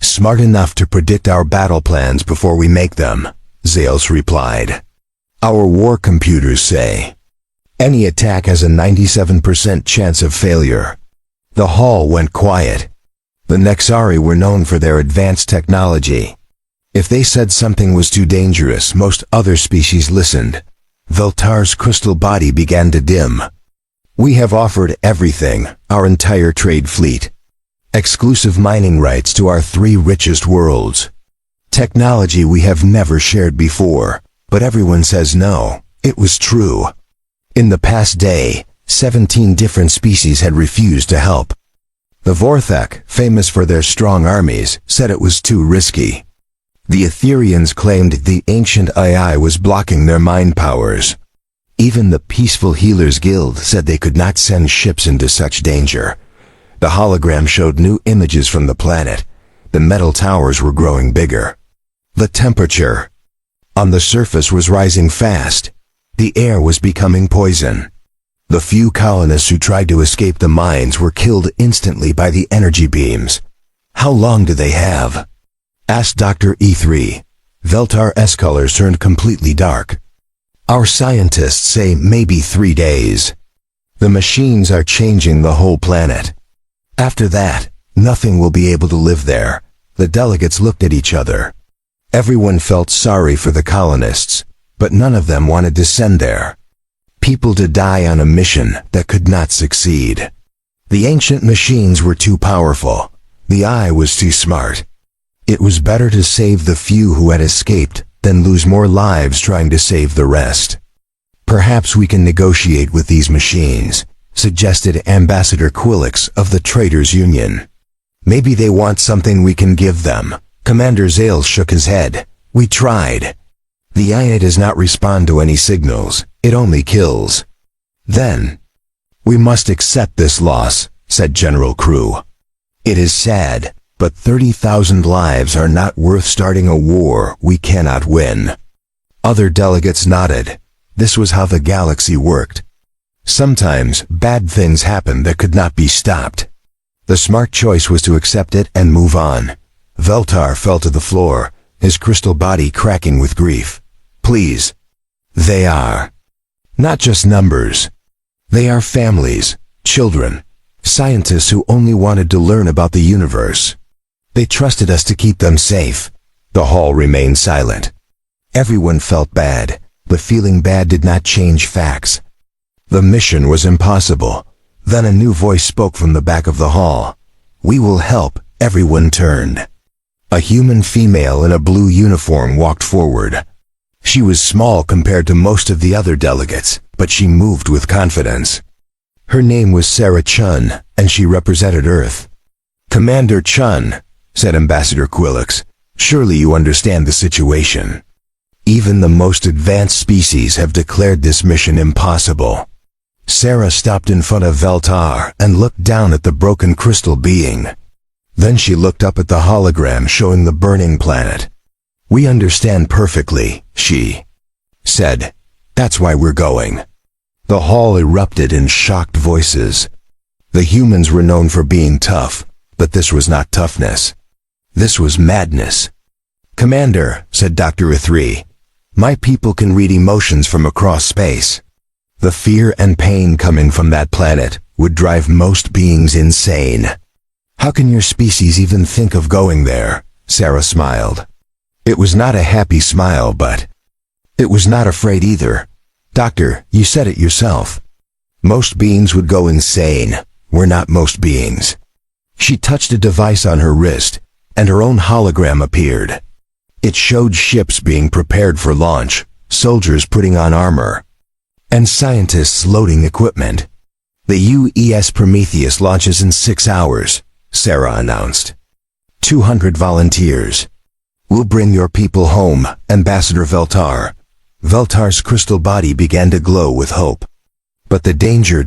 Smart enough to predict our battle plans before we make them, Zales replied. Our war computers say any attack has a 97% chance of failure. The hall went quiet. The Nexari were known for their advanced technology. If they said something was too dangerous, most other species listened. Veltar's crystal body began to dim. We have offered everything, our entire trade fleet. Exclusive mining rights to our 3 richest worlds. Technology we have never shared before, but everyone says no. It was true. In the past day, 17 different species had refused to help. The Vorthak, famous for their strong armies, said it was too risky. The Etherians claimed the ancient AI was blocking their mind powers. Even the Peaceful Healers Guild said they could not send ships into such danger. The hologram showed new images from the planet. The metal towers were growing bigger. The temperature on the surface was rising fast. The air was becoming poison. The few colonists who tried to escape the mines were killed instantly by the energy beams. How long do they have? Asked Dr. E3. Veltar's colors turned completely dark. Our scientists say maybe 3 days. The machines are changing the whole planet. After that, nothing will be able to live there. The delegates looked at each other. Everyone felt sorry for the colonists, but none of them wanted to send there people to die on a mission that could not succeed. The ancient machines were too powerful. The eye was too smart. It was better to save the few who had escaped than lose more lives trying to save the rest. Perhaps we can negotiate with these machines, suggested Ambassador Quillix of the Traders Union. Maybe they want something we can give them. Commander Zales shook his head. We tried. The AI does not respond to any signals. It only kills. Then, we must accept this loss, said General Crew. It is sad, but 30,000 lives are not worth starting a war we cannot win. Other delegates nodded. This was how the galaxy worked. Sometimes, bad things happened that could not be stopped. The smart choice was to accept it and move on. Veltar fell to the floor, his crystal body cracking with grief. Please. They are not just numbers. They are families, children, scientists who only wanted to learn about the universe. They trusted us to keep them safe. The hall remained silent. Everyone felt bad, but feeling bad did not change facts. The mission was impossible. Then a new voice spoke from the back of the hall. We will help. Everyone turned. A human female in a blue uniform walked forward. She was small compared to most of the other delegates, but she moved with confidence. Her name was Sarah Chun, and she represented Earth. Commander Chun, said Ambassador Quillix, surely you understand the situation. Even the most advanced species have declared this mission impossible. Sarah stopped in front of Veltar and looked down at the broken crystal being. Then she looked up at the hologram showing the burning planet. "We understand perfectly," she said. "That's why we're going." The hall erupted in shocked voices. The humans were known for being tough, but this was not toughness. This was madness. "Commander," said Dr. Ithri, "my people can read emotions from across space. The fear and pain coming from that planet would drive most beings insane." "How can your species even think of going there?" Sarah smiled. It was not a happy smile, but it was not afraid either. "Doctor, you said it yourself. Most beings would go insane. We're not most beings." She touched a device on her wrist, and her own hologram appeared. It showed ships being prepared for launch, soldiers putting on armor, and scientists loading equipment. "The UES Prometheus launches in 6 hours, Sarah announced. 200 volunteers. We'll bring your people home, Ambassador Veltar." Veltar's crystal body began to glow with hope. "But the danger...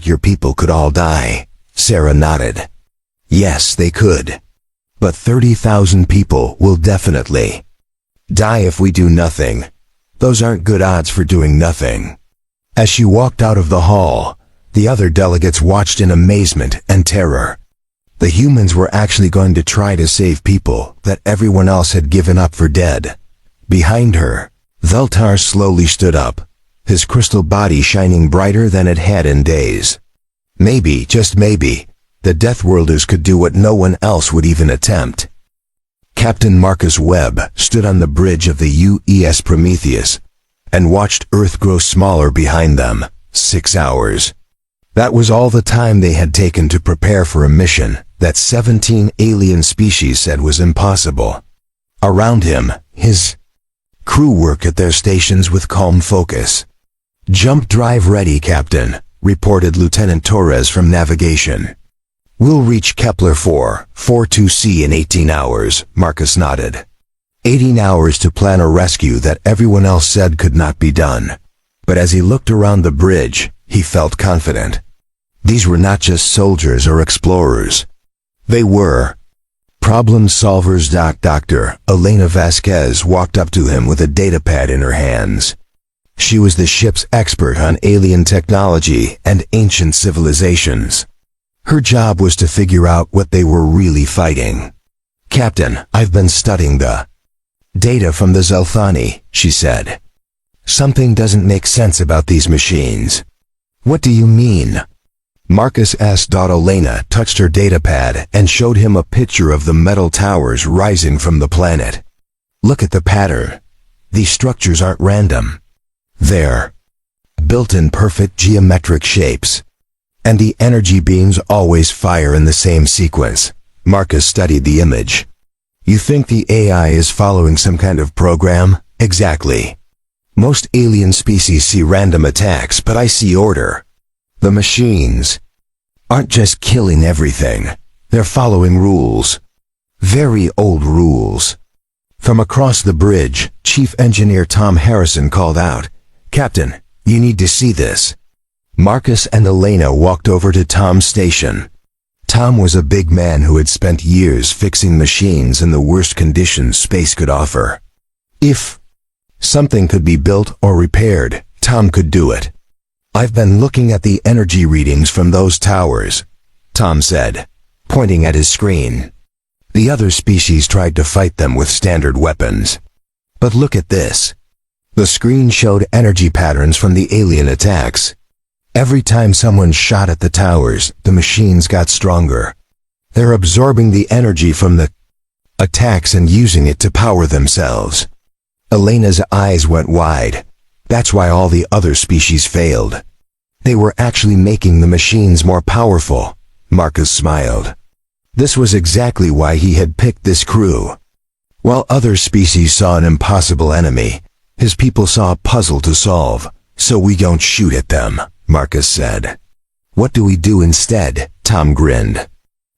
Your people could all die." Sarah nodded. "Yes, they could. But 30,000 people will definitely die if we do nothing. Those aren't good odds for doing nothing." As she walked out of the hall, the other delegates watched in amazement and terror. The humans were actually going to try to save people that everyone else had given up for dead. Behind her, Veltar slowly stood up, his crystal body shining brighter than it had in days. Maybe, just maybe, the Deathworlders could do what no one else would even attempt. Captain Marcus Webb stood on the bridge of the UES Prometheus and watched Earth grow smaller behind them. 6 hours. That was all the time they had taken to prepare for a mission that 17 alien species said was impossible. Around him, his crew worked at their stations with calm focus. "Jump drive ready, Captain," reported Lieutenant Torres from navigation. "We'll reach Kepler 442c in 18 hours, Marcus nodded. 18 hours to plan a rescue that everyone else said could not be done. But as he looked around the bridge, he felt confident. These were not just soldiers or explorers. They were problem solvers. Dr. Elena Vasquez walked up to him with a datapad in her hands. She was the ship's expert on alien technology and ancient civilizations. Her job was to figure out what they were really fighting. "Captain, I've been studying the data from the Zelthani," she said. "Something doesn't make sense about these machines." "What do you mean?" Marcus asked. Elena touched her datapad and showed him a picture of the metal towers rising from the planet. "Look at the pattern. These structures aren't random. They're built in perfect geometric shapes. And the energy beams always fire in the same sequence." Marcus studied the image. "You think the AI is following some kind of program?" "Exactly. Most alien species see random attacks, but I see order. The machines aren't just killing everything. They're following rules. Very old rules." From across the bridge, Chief Engineer Tom Harrison called out, "Captain, you need to see this." Marcus and Elena walked over to Tom's station. Tom was a big man who had spent years fixing machines in the worst conditions space could offer. If something could be built or repaired, Tom could do it. "I've been looking at the energy readings from those towers," Tom said, pointing at his screen. "The other species tried to fight them with standard weapons. But look at this." The screen showed energy patterns from the alien attacks. Every time someone shot at the towers, the machines got stronger. They're absorbing the energy from the attacks and using it to power themselves. Elena's eyes went wide. That's why all the other species failed. They were actually making the machines more powerful. Marcus smiled. This was exactly why he had picked this crew. While other species saw an impossible enemy, his people saw a puzzle to solve. "So we don't shoot at them," Marcus said. "What do we do instead?" Tom grinned.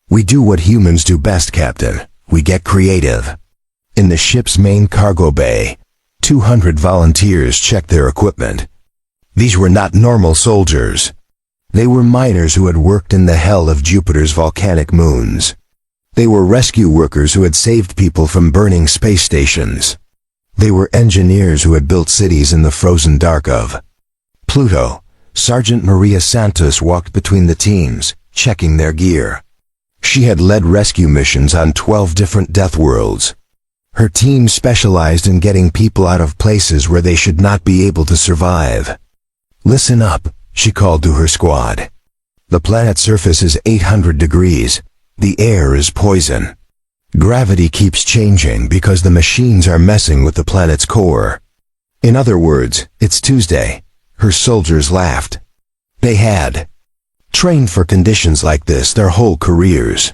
"We do what humans do best, Captain. We get creative." In the ship's main cargo bay, 200 volunteers checked their equipment. These were not normal soldiers. They were miners who had worked in the hell of Jupiter's volcanic moons. They were rescue workers who had saved people from burning space stations. They were engineers who had built cities in the frozen dark of Pluto. Sergeant Maria Santos walked between the teams, checking their gear. She had led rescue missions on 12 different death worlds. Her team specialized in getting people out of places where they should not be able to survive. "Listen up," she called to her squad. "The planet's surface is 800 degrees. The air is poison. Gravity keeps changing because the machines are messing with the planet's core. In other words, it's Tuesday." Her soldiers laughed. They had trained for conditions like this their whole careers.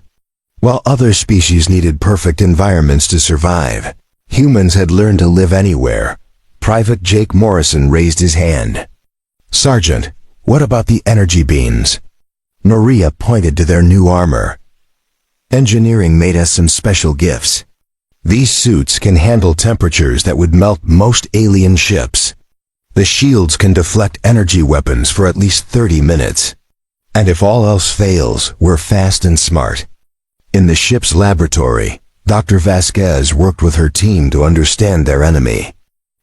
While other species needed perfect environments to survive, humans had learned to live anywhere. Private Jake Morrison raised his hand. "Sergeant, what about the energy beams?" Maria pointed to their new armor. "Engineering made us some special gifts. These suits can handle temperatures that would melt most alien ships. The shields can deflect energy weapons for at least 30 minutes. And if all else fails, we're fast and smart." In the ship's laboratory, Dr. Vasquez worked with her team to understand their enemy.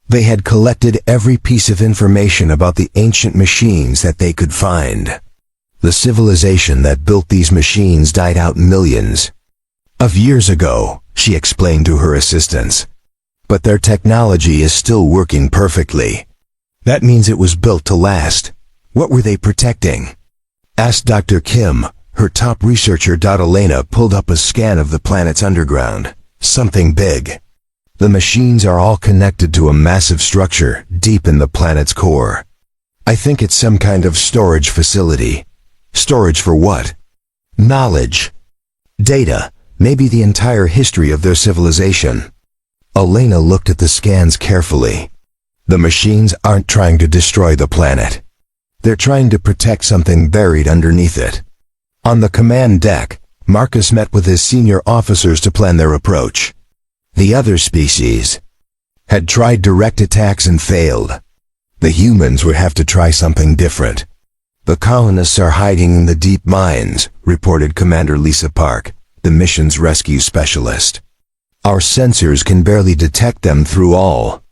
They had collected every piece of information about the ancient machines that they could find. The civilization that built these machines died out millions of years ago, she explained to her assistants. But their technology is still working perfectly. That means it was built to last. What were they protecting? Asked Dr. Kim. Her top researcher Elena pulled up a scan of the planet's underground. Something big. The machines are all connected to a massive structure deep in the planet's core. I think it's some kind of storage facility. Storage for what? Knowledge. Data. Maybe the entire history of their civilization. Elena looked at the scans carefully. The machines aren't trying to destroy the planet. They're trying to protect something buried underneath it. On the command deck, Marcus met with his senior officers to plan their approach. The other species had tried direct attacks and failed. The humans would have to try something different. "The colonists are hiding in the deep mines," reported Commander Lisa Park, the mission's rescue specialist. "Our sensors can barely detect them through all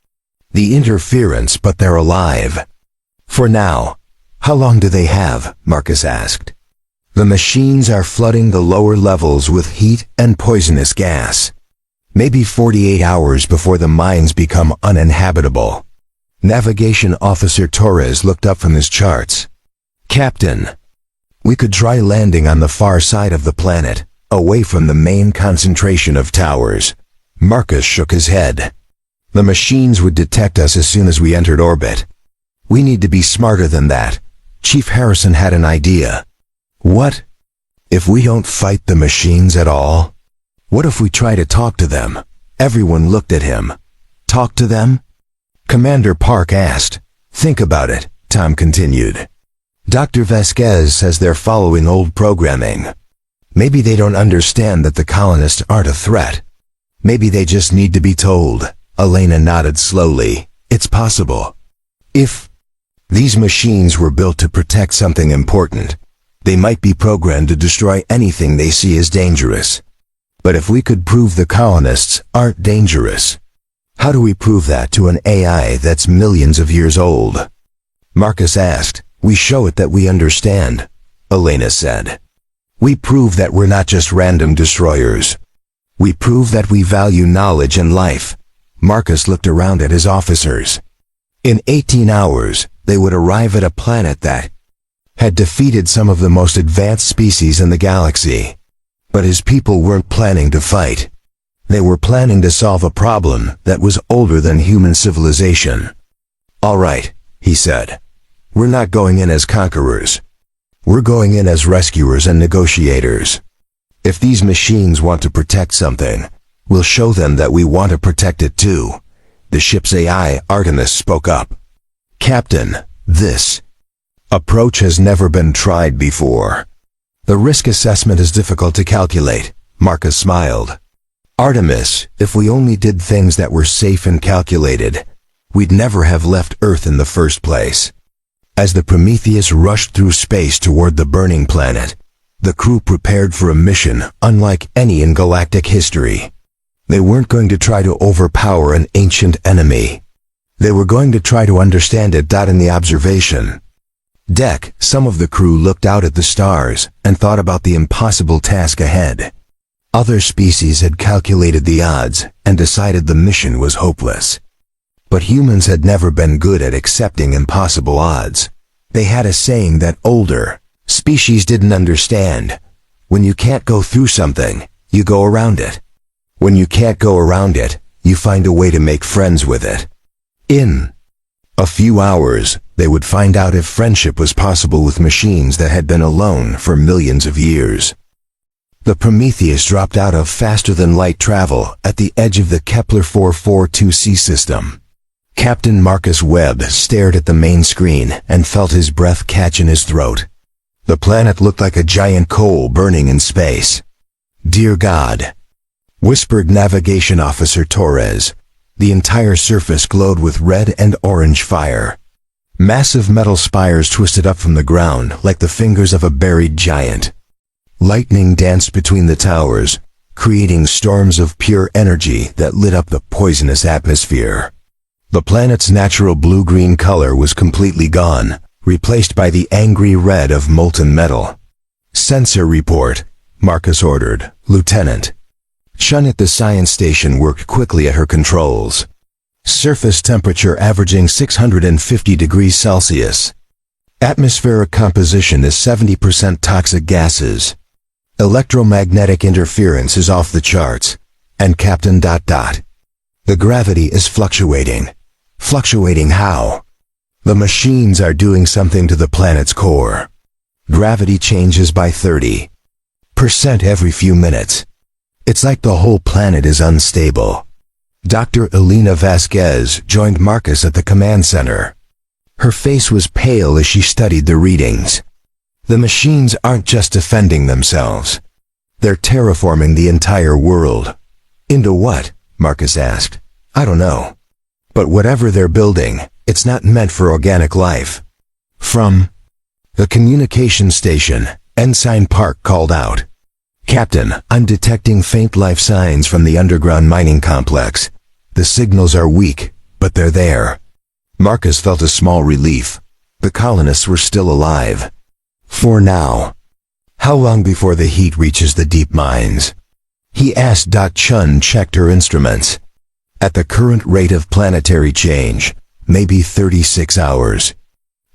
the interference, but they're alive. For now." "How long do they have?" Marcus asked. "The machines are flooding the lower levels with heat and poisonous gas. Maybe 48 hours before the mines become uninhabitable." Navigation Officer Torres looked up from his charts. "Captain, we could try landing on the far side of the planet, away from the main concentration of towers." Marcus shook his head. "The machines would detect us as soon as we entered orbit. We need to be smarter than that." Chief Harrison had an idea. "What? If we don't fight the machines at all? What if we try to talk to them?" Everyone looked at him. "Talk to them?" Commander Park asked. "Think about it," Tom continued. "Dr. Vasquez says they're following old programming. Maybe they don't understand that the colonists aren't a threat. Maybe they just need to be told." Elena nodded slowly. "It's possible. If these machines were built to protect something important, they might be programmed to destroy anything they see as dangerous. But if we could prove the colonists aren't dangerous, how do we prove that to an AI that's millions of years old?" Marcus asked. "We show it that we understand," Elena said. "We prove that we're not just random destroyers. We prove that we value knowledge and life." Marcus looked around at his officers. In 18 hours, they would arrive at a planet that had defeated some of the most advanced species in the galaxy. But his people weren't planning to fight. They were planning to solve a problem that was older than human civilization. "All right," he said. "We're not going in as conquerors. We're going in as rescuers and negotiators. If these machines want to protect something, we'll show them that we want to protect it too." The ship's AI, Artemis, spoke up. "Captain, this approach has never been tried before. The risk assessment is difficult to calculate." Marcus smiled. "Artemis, if we only did things that were safe and calculated, we'd never have left Earth in the first place. As the Prometheus rushed through space toward the burning planet, the crew prepared for a mission unlike any in galactic history. They weren't going to try to overpower an ancient enemy. They were going to try to understand it. In the observation deck, some of the crew looked out at the stars and thought about the impossible task ahead. Other species had calculated the odds and decided the mission was hopeless. But humans had never been good at accepting impossible odds. They had a saying that older species didn't understand. When you can't go through something, you go around it. When you can't go around it, you find a way to make friends with it. In a few hours, they would find out if friendship was possible with machines that had been alone for millions of years. The Prometheus dropped out of faster-than-light travel at the edge of the Kepler 442c system. Captain Marcus Webb stared at the main screen and felt his breath catch in his throat. The planet looked like a giant coal burning in space. "Dear God," whispered Navigation Officer Torres. The entire surface glowed with red and orange fire. Massive metal spires twisted up from the ground like the fingers of a buried giant. Lightning danced between the towers, creating storms of pure energy that lit up the poisonous atmosphere. The planet's natural blue-green color was completely gone, replaced by the angry red of molten metal. "Sensor report," Marcus ordered. "Lieutenant." Chun at the science station worked quickly at her controls. Surface temperature averaging 650 degrees Celsius. Atmospheric composition is 70% toxic gases. Electromagnetic interference is off the charts. And Captain ... The gravity is fluctuating. Fluctuating how? The machines are doing something to the planet's core. Gravity changes by 30% every few minutes. It's like the whole planet is unstable. Dr. Elena Vasquez joined Marcus at the command center. Her face was pale as she studied the readings. The machines aren't just defending themselves. They're terraforming the entire world. Into what? Marcus asked. I don't know. But whatever they're building, it's not meant for organic life. From the communication station, Ensign Park called out. Captain, I'm detecting faint life signs from the underground mining complex. The signals are weak, but they're there. Marcus felt a small relief. The colonists were still alive. For now. How long before the heat reaches the deep mines? He asked. Chun checked her instruments. At the current rate of planetary change, maybe 36 hours.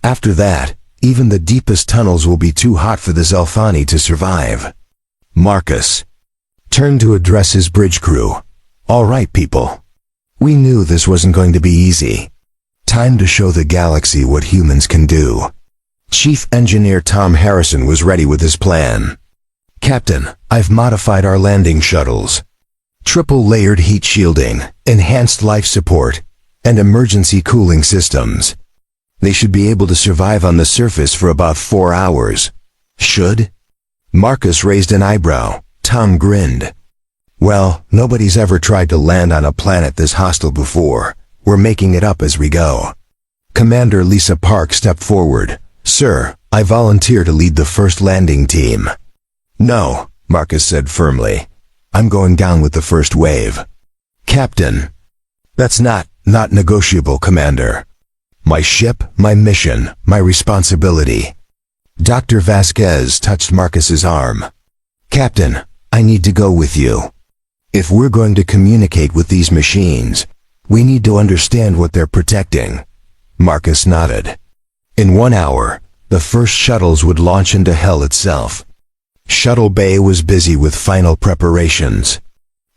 After that, even the deepest tunnels will be too hot for the Zelfani to survive. Marcus turned to address his bridge crew. All right, people. We knew this wasn't going to be easy. Time to show the galaxy what humans can do. Chief Engineer Tom Harrison was ready with his plan. Captain, I've modified our landing shuttles. Triple-layered heat shielding, enhanced life support, and emergency cooling systems. They should be able to survive on the surface for about 4 hours. Should? Marcus raised an eyebrow. Tom grinned. Well, nobody's ever tried to land on a planet this hostile before. We're making it up as we go. Commander Lisa Park stepped forward. Sir, I volunteer to lead the first landing team. No, Marcus said firmly. I'm going down with the first wave. Captain. That's not negotiable, Commander. My ship, my mission, my responsibility. Dr. Vasquez touched Marcus's arm. Captain, I need to go with you. If we're going to communicate with these machines, we need to understand what they're protecting. Marcus nodded. In 1 hour, the first shuttles would launch into hell itself. Shuttle Bay was busy with final preparations.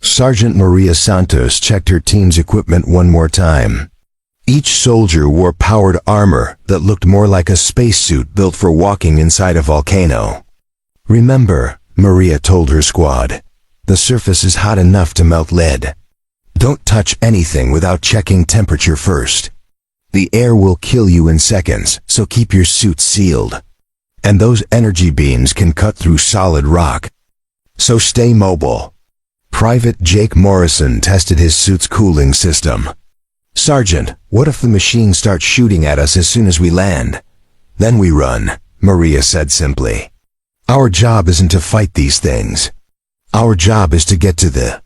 Sergeant Maria Santos checked her team's equipment one more time. Each soldier wore powered armor that looked more like a spacesuit built for walking inside a volcano. Remember, Maria told her squad, the surface is hot enough to melt lead. Don't touch anything without checking temperature first. The air will kill you in seconds, so keep your suit sealed. And those energy beams can cut through solid rock. So stay mobile. Private Jake Morrison tested his suit's cooling system. Sergeant, what if the machines start shooting at us as soon as we land? Then we run, Maria said simply. Our job isn't to fight these things. Our job is to get to the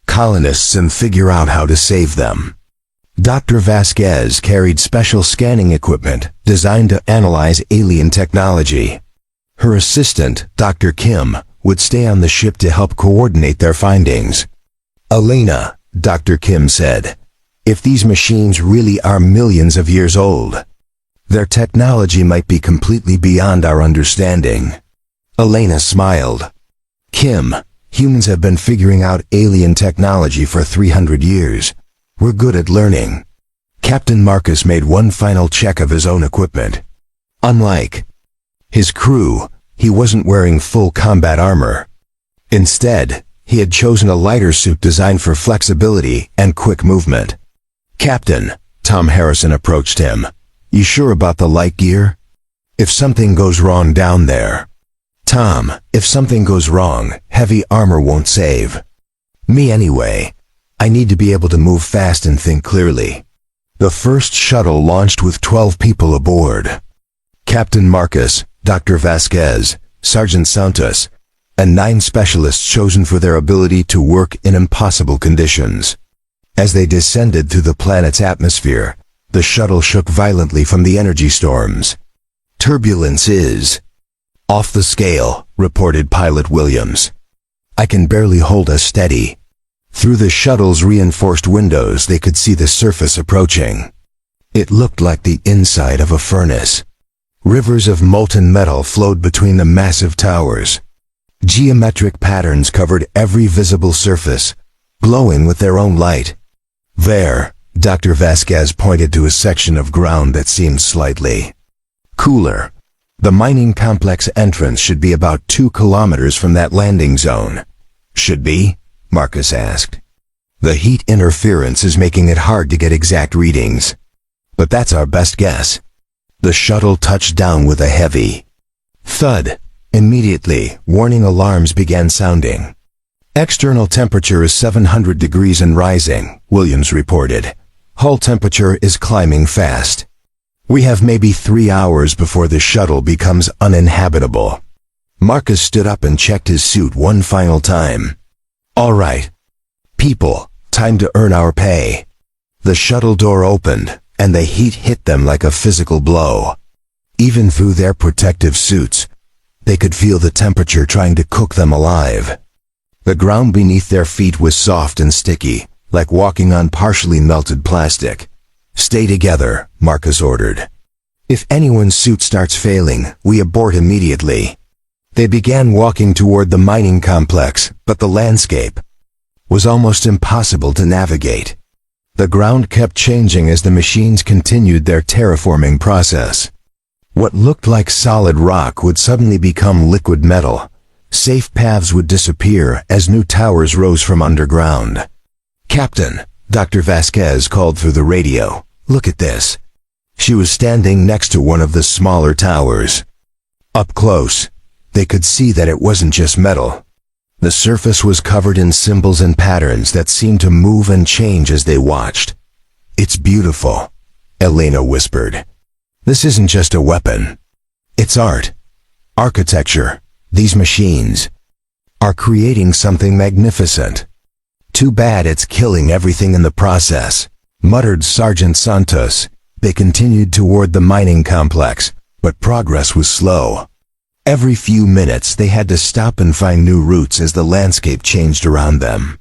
colonists and figure out how to save them. Dr. Vasquez carried special scanning equipment designed to analyze alien technology. Her assistant, Dr. Kim, would stay on the ship to help coordinate their findings. Elena, Dr. Kim said, if these machines really are millions of years old, their technology might be completely beyond our understanding. Elena smiled. Kim, humans have been figuring out alien technology for 300 years. We're good at learning. Captain Marcus made one final check of his own equipment. Unlike his crew, he wasn't wearing full combat armor. Instead, he had chosen a lighter suit designed for flexibility and quick movement. Captain, Tom Harrison approached him. You sure about the light gear? If something goes wrong down there. Tom, if something goes wrong, heavy armor won't save. Me anyway. I need to be able to move fast and think clearly. The first shuttle launched with 12 people aboard. Captain Marcus, Dr. Vasquez, Sergeant Santos, and 9 specialists chosen for their ability to work in impossible conditions. As they descended through the planet's atmosphere, the shuttle shook violently from the energy storms. Turbulence is off the scale, reported Pilot Williams. I can barely hold us steady. Through the shuttle's reinforced windows they could see the surface approaching. It looked like the inside of a furnace. Rivers of molten metal flowed between the massive towers. Geometric patterns covered every visible surface, glowing with their own light. There, Dr. Vasquez pointed to a section of ground that seemed slightly cooler. The mining complex entrance should be about 2 kilometers from that landing zone. Should be? Marcus asked. The heat interference is making it hard to get exact readings. But that's our best guess. The shuttle touched down with a heavy thud. Immediately, warning alarms began sounding. External temperature is 700 degrees and rising, Williams reported. Hull temperature is climbing fast. We have maybe 3 hours before the shuttle becomes uninhabitable. Marcus stood up and checked his suit one final time. All right. People, time to earn our pay. The shuttle door opened, and the heat hit them like a physical blow. Even through their protective suits, they could feel the temperature trying to cook them alive. The ground beneath their feet was soft and sticky, like walking on partially melted plastic. Stay together, Marcus ordered. If anyone's suit starts failing, we abort immediately. They began walking toward the mining complex, but the landscape was almost impossible to navigate. The ground kept changing as the machines continued their terraforming process. What looked like solid rock would suddenly become liquid metal. Safe paths would disappear as new towers rose from underground. Captain, Dr. Vasquez called through the radio. Look at this. She was standing next to one of the smaller towers. Up close, they could see that it wasn't just metal. The surface was covered in symbols and patterns that seemed to move and change as they watched. It's beautiful, Elena whispered. This isn't just a weapon. It's art. Architecture. These machines are creating something magnificent. Too bad it's killing everything in the process, muttered Sergeant Santos. They continued toward the mining complex, but progress was slow. Every few minutes they had to stop and find new routes as the landscape changed around them.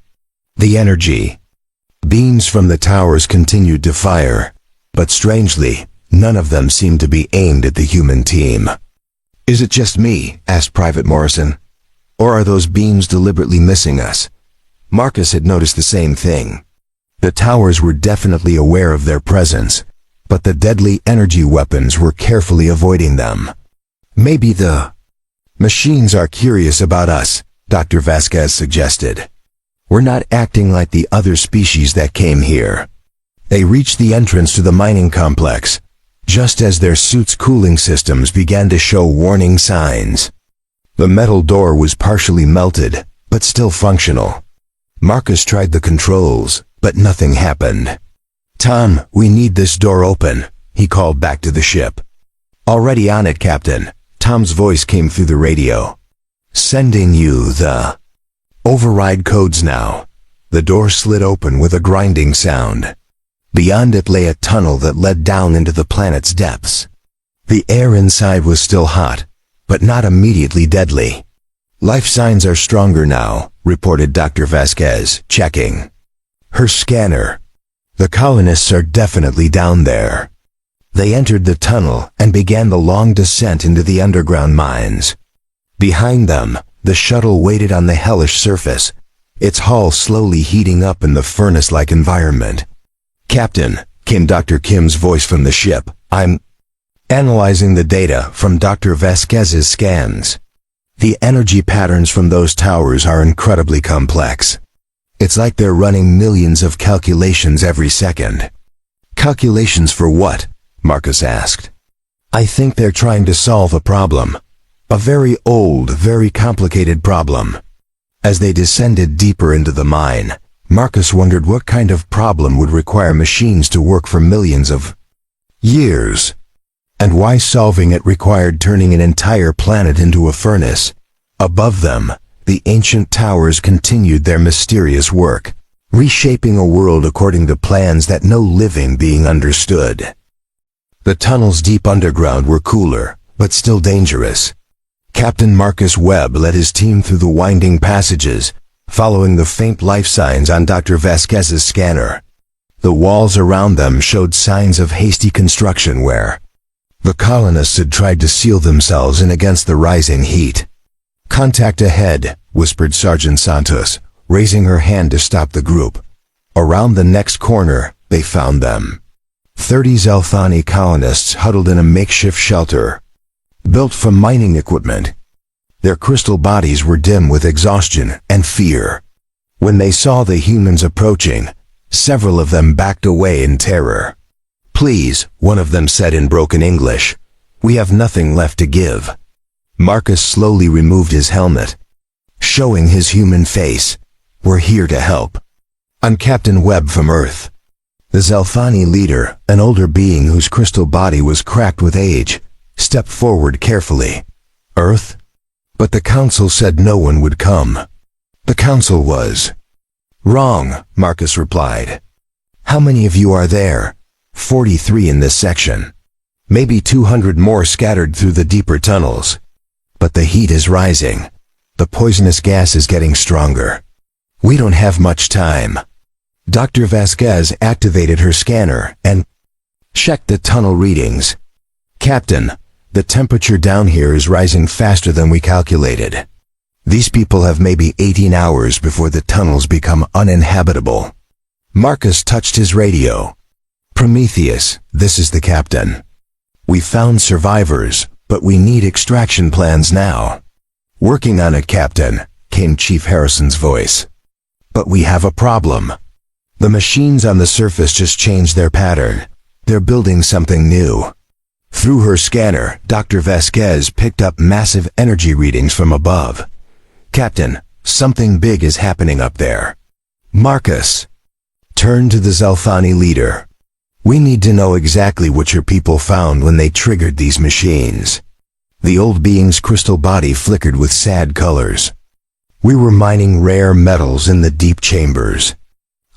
The energy beams from the towers continued to fire, but strangely, none of them seemed to be aimed at the human team. Is it just me? Asked Private Morrison. Or are those beams deliberately missing us? Marcus had noticed the same thing. The towers were definitely aware of their presence, but the deadly energy weapons were carefully avoiding them. Maybe the machines are curious about us, Dr. Vasquez suggested. We're not acting like the other species that came here. They reached the entrance to the mining complex, just as their suits' cooling systems began to show warning signs. The metal door was partially melted, but still functional. Marcus tried the controls, but nothing happened. Tom, we need this door open, he called back to the ship. Already on it, Captain. Tom's voice came through the radio. Sending you the override codes now. The door slid open with a grinding sound. Beyond it lay a tunnel that led down into the planet's depths. The air inside was still hot, but not immediately deadly. Life signs are stronger now, reported Dr. Vasquez, checking her scanner. The colonists are definitely down there. They entered the tunnel and began the long descent into the underground mines. Behind them, the shuttle waited on the hellish surface, its hull slowly heating up in the furnace-like environment. Captain, came Dr. Kim's voice from the ship, I'm analyzing the data from Dr. Vasquez's scans. The energy patterns from those towers are incredibly complex. It's like they're running millions of calculations every second. Calculations for what? Marcus asked. I think they're trying to solve a problem. A very old, very complicated problem. As they descended deeper into the mine, Marcus wondered what kind of problem would require machines to work for millions of years, and why solving it required turning an entire planet into a furnace. Above them, the ancient towers continued their mysterious work, reshaping a world according to plans that no living being understood. The tunnels deep underground were cooler, but still dangerous. Captain Marcus Webb led his team through the winding passages, following the faint life signs on Dr. Vasquez's scanner. The walls around them showed signs of hasty construction where the colonists had tried to seal themselves in against the rising heat. Contact ahead, whispered Sergeant Santos, raising her hand to stop the group. Around the next corner, they found them. 30 Zelthani colonists huddled in a makeshift shelter, built from mining equipment. Their crystal bodies were dim with exhaustion and fear. When they saw the humans approaching, several of them backed away in terror. Please, one of them said in broken English, we have nothing left to give. Marcus slowly removed his helmet, showing his human face. We're here to help. I'm Captain Webb from Earth. The Zelthani leader, an older being whose crystal body was cracked with age, stepped forward carefully. Earth? But the council said no one would come. The council was wrong, Marcus replied. How many of you are there? 43 in this section. Maybe 200 more scattered through the deeper tunnels. But the heat is rising. The poisonous gas is getting stronger. We don't have much time. Dr. Vasquez activated her scanner and checked the tunnel readings. Captain, the temperature down here is rising faster than we calculated. These people have maybe 18 hours before the tunnels become uninhabitable. Marcus touched his radio. Prometheus, this is the captain. We found survivors, but we need extraction plans now. Working on it, Captain, came Chief Harrison's voice. But we have a problem. The machines on the surface just changed their pattern. They're building something new. Through her scanner, Dr. Vasquez picked up massive energy readings from above. Captain, something big is happening up there. Marcus turned to the Zelthani leader. We need to know exactly what your people found when they triggered these machines. The old being's crystal body flickered with sad colors. We were mining rare metals in the deep chambers.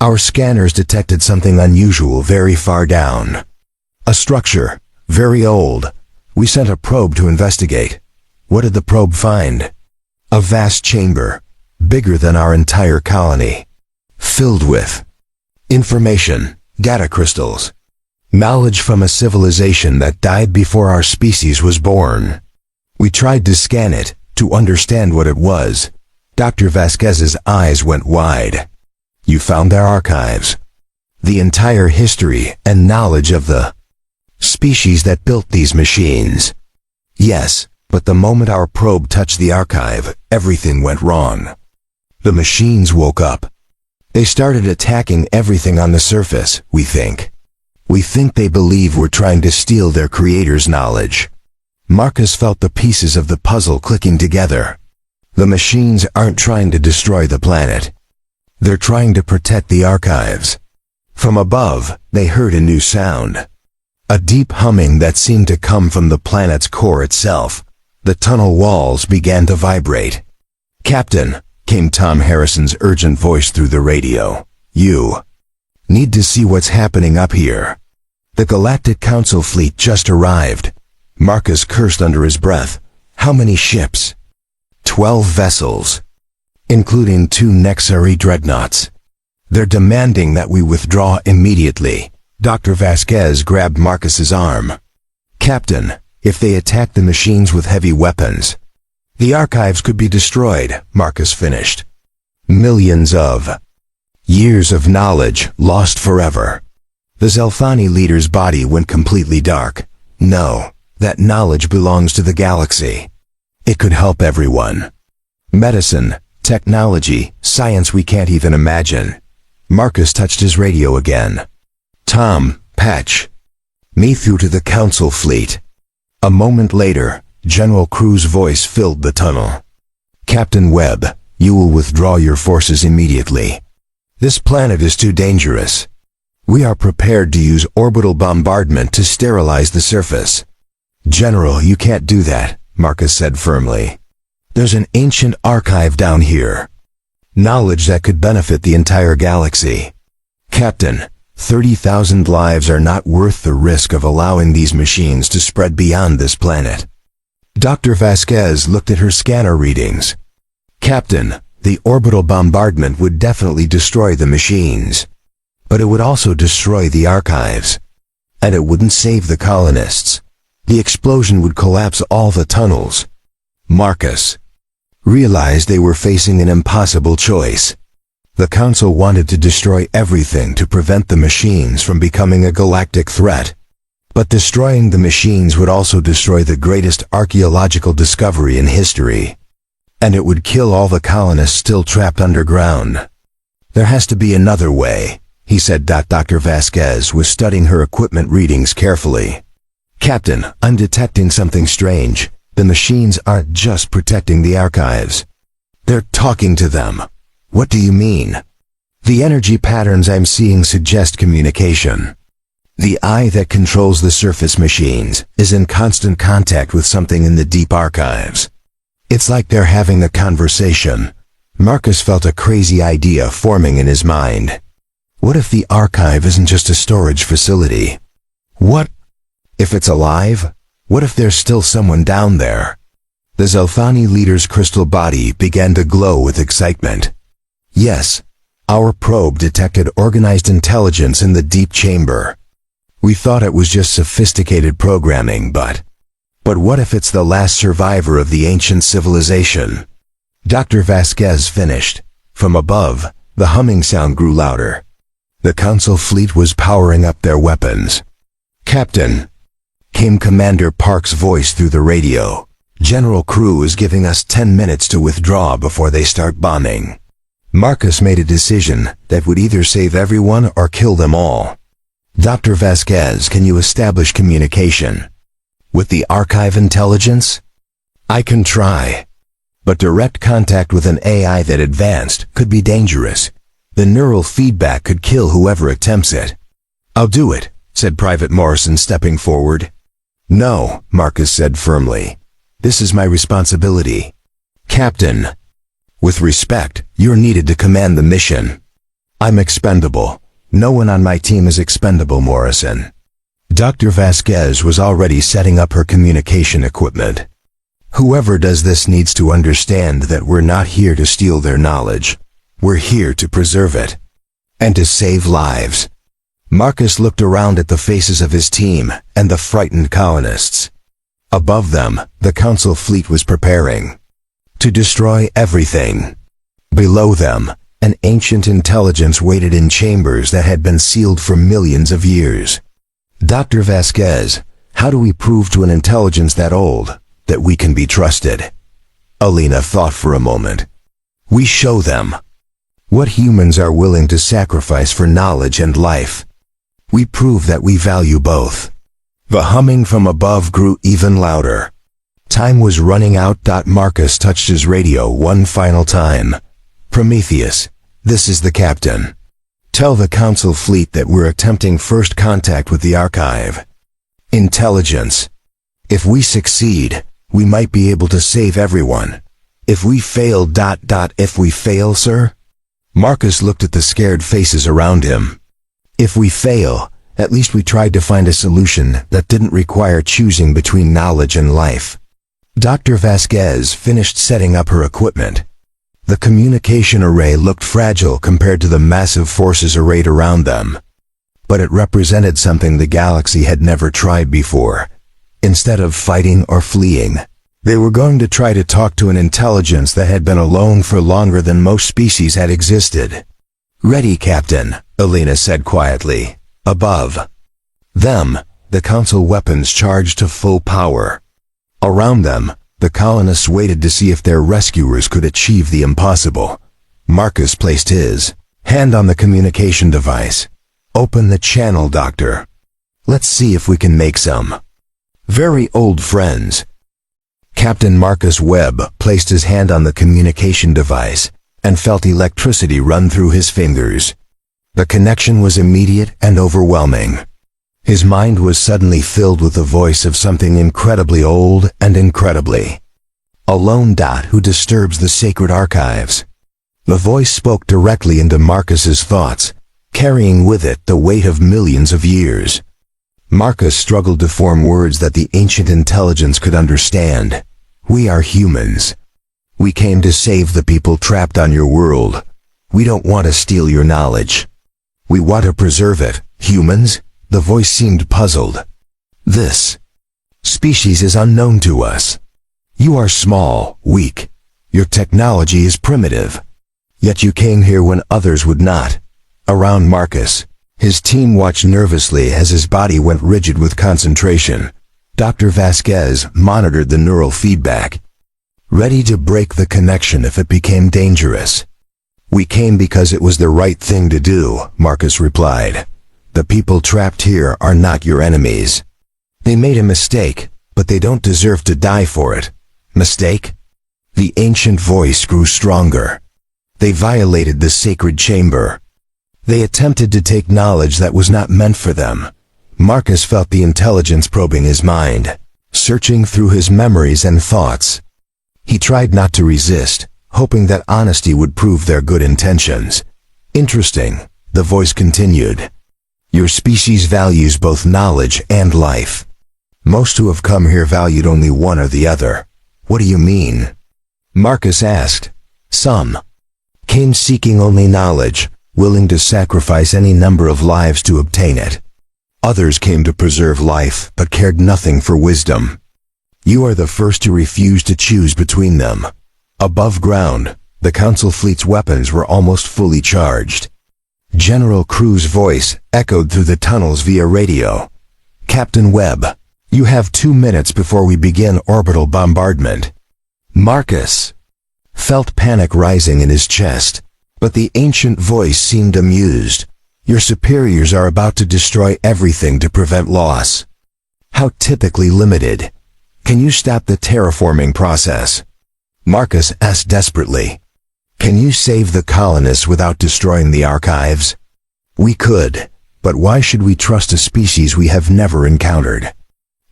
Our scanners detected something unusual very far down. A structure, very old. We sent a probe to investigate. What did the probe find? A vast chamber, bigger than our entire colony, filled with information, data crystals, knowledge from a civilization that died before our species was born. We tried to scan it, to understand what it was. Dr. Vasquez's eyes went wide. You found their archives. The entire history and knowledge of the species that built these machines. Yes, but the moment our probe touched the archive, everything went wrong. The machines woke up. They started attacking everything on the surface, we think. We think they believe we're trying to steal their creator's knowledge. Marcus felt the pieces of the puzzle clicking together. The machines aren't trying to destroy the planet. They're trying to protect the archives. From above, they heard a new sound. A deep humming that seemed to come from the planet's core itself. The tunnel walls began to vibrate. "Captain," came Tom Harrison's urgent voice through the radio. "You need to see what's happening up here. The Galactic Council fleet just arrived." Marcus cursed under his breath. "How many ships?" 12 vessels, including 2 Nexari dreadnoughts. "They're demanding that we withdraw immediately." Dr. Vasquez grabbed Marcus's arm. "Captain, if they attack the machines with heavy weapons, the archives could be destroyed," Marcus finished. "Millions of years of knowledge lost forever." The Zelfani leader's body went completely dark. "No, that knowledge belongs to the galaxy. It could help everyone. Medicine, technology, science we can't even imagine." Marcus touched his radio again. "Tom, patch me through to the Council fleet." A moment later, General Crew's voice filled the tunnel. "Captain Webb, you will withdraw your forces immediately. This planet is too dangerous. We are prepared to use orbital bombardment to sterilize the surface." "General, you can't do that," Marcus said firmly. "There's an ancient archive down here. Knowledge that could benefit the entire galaxy. Captain, 30,000 lives are not worth the risk of allowing these machines to spread beyond this planet." Dr. Vasquez looked at her scanner readings. "Captain, the orbital bombardment would definitely destroy the machines. But it would also destroy the archives. And it wouldn't save the colonists. The explosion would collapse all the tunnels." Marcus realized they were facing an impossible choice. The Council wanted to destroy everything to prevent the machines from becoming a galactic threat. But destroying the machines would also destroy the greatest archaeological discovery in history. And it would kill all the colonists still trapped underground. "There has to be another way," he said. Dr. Vasquez was studying her equipment readings carefully. "Captain, I'm detecting something strange. The machines aren't just protecting the archives. They're talking to them." "What do you mean?" "The energy patterns I'm seeing suggest communication. The eye that controls the surface machines is in constant contact with something in the deep archives. It's like they're having a conversation." Marcus felt a crazy idea forming in his mind. What if the archive isn't just a storage facility? What if it's alive? What if there's still someone down there? The Zelfani leader's crystal body began to glow with excitement. "Yes, our probe detected organized intelligence in the deep chamber. We thought it was just sophisticated programming, but what if it's the last survivor of the ancient civilization?" Dr. Vasquez finished. From above, the humming sound grew louder. The Council fleet was powering up their weapons. "Captain," came Commander Park's voice through the radio. "General Crew is giving us 10 minutes to withdraw before they start bombing." Marcus made a decision that would either save everyone or kill them all. "Dr. Vasquez, can you establish communication with the archive intelligence?" "I can try, but direct contact with an AI that advanced could be dangerous. The neural feedback could kill whoever attempts it." "I'll do it," said Private Morrison, stepping forward. "No," Marcus said firmly. "This is my responsibility." "Captain, with respect, you're needed to command the mission." "I'm expendable. No one on my team is expendable, Morrison." Dr. Vasquez was already setting up her communication equipment. "Whoever does this needs to understand that we're not here to steal their knowledge. We're here to preserve it. And to save lives." Marcus looked around at the faces of his team and the frightened colonists. Above them, the Council fleet was preparing to destroy everything. Below them, an ancient intelligence waited in chambers that had been sealed for millions of years. "Dr. Vasquez, how do we prove to an intelligence that old that we can be trusted?" Alina thought for a moment. "We show them what humans are willing to sacrifice for knowledge and life. We prove that we value both." The humming from above grew even louder. Time was running out. Marcus touched his radio one final time. "Prometheus, this is the captain. Tell the Council fleet that we're attempting first contact with the archive. Intelligence. If we succeed, we might be able to save everyone. If we fail... If we fail, sir? Marcus looked at the scared faces around him. If we fail, at least we tried to find a solution that didn't require choosing between knowledge and life. Dr. Vasquez finished setting up her equipment. The communication array looked fragile compared to the massive forces arrayed around them. But it represented something the galaxy had never tried before. Instead of fighting or fleeing, they were going to try to talk to an intelligence that had been alone for longer than most species had existed. "Ready, Captain," Elena said quietly. Above them, the Council weapons charged to full power. Around them, the colonists waited to see if their rescuers could achieve the impossible. Marcus placed his hand on the communication device. "Open the channel, Doctor. Let's see if we can make some very old friends." Captain Marcus Webb placed his hand on the communication device and felt electricity run through his fingers. The connection was immediate and overwhelming. His mind was suddenly filled with the voice of something incredibly old and incredibly alone. Who disturbs the sacred archives? The voice spoke directly into Marcus's thoughts, carrying with it the weight of millions of years. Marcus struggled to form words that the ancient intelligence could understand. "We are humans. We came to save the people trapped on your world. We don't want to steal your knowledge. We want to preserve it." "Humans?" The voice seemed puzzled. "This species is unknown to us. You are small, weak. Your technology is primitive. Yet you came here when others would not." Around Marcus, his team watched nervously as his body went rigid with concentration. Dr. Vasquez monitored the neural feedback, ready to break the connection if it became dangerous. "We came because it was the right thing to do," Marcus replied. "The people trapped here are not your enemies. They made a mistake, but they don't deserve to die for it." "Mistake?" The ancient voice grew stronger. "They violated the sacred chamber. They attempted to take knowledge that was not meant for them." Marcus felt the intelligence probing his mind, searching through his memories and thoughts. He tried not to resist, hoping that honesty would prove their good intentions. "Interesting," the voice continued. "Your species values both knowledge and life. Most who have come here valued only one or the other." "What do you mean?" Marcus asked. "Some came seeking only knowledge, willing to sacrifice any number of lives to obtain it. Others came to preserve life, but cared nothing for wisdom. You are the first to refuse to choose between them." Above ground, the Council fleet's weapons were almost fully charged. General Crew's voice echoed through the tunnels via radio. "Captain Webb, you have 2 minutes before we begin orbital bombardment." Marcus felt panic rising in his chest, but the ancient voice seemed amused. "Your superiors are about to destroy everything to prevent loss." "How typically limited. Can you stop the terraforming process?" Marcus asked desperately. "Can you save the colonists without destroying the archives?" "We could, but why should we trust a species we have never encountered?"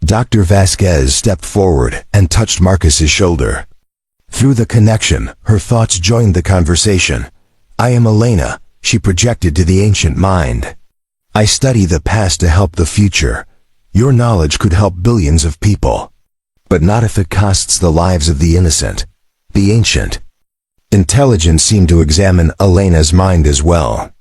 Dr. Vasquez stepped forward and touched Marcus's shoulder. Through the connection, her thoughts joined the conversation. "I am Elena," she projected to the ancient mind. "I study the past to help the future. Your knowledge could help billions of people. But not if it costs the lives of the innocent." The ancient intelligence seemed to examine Elena's mind as well.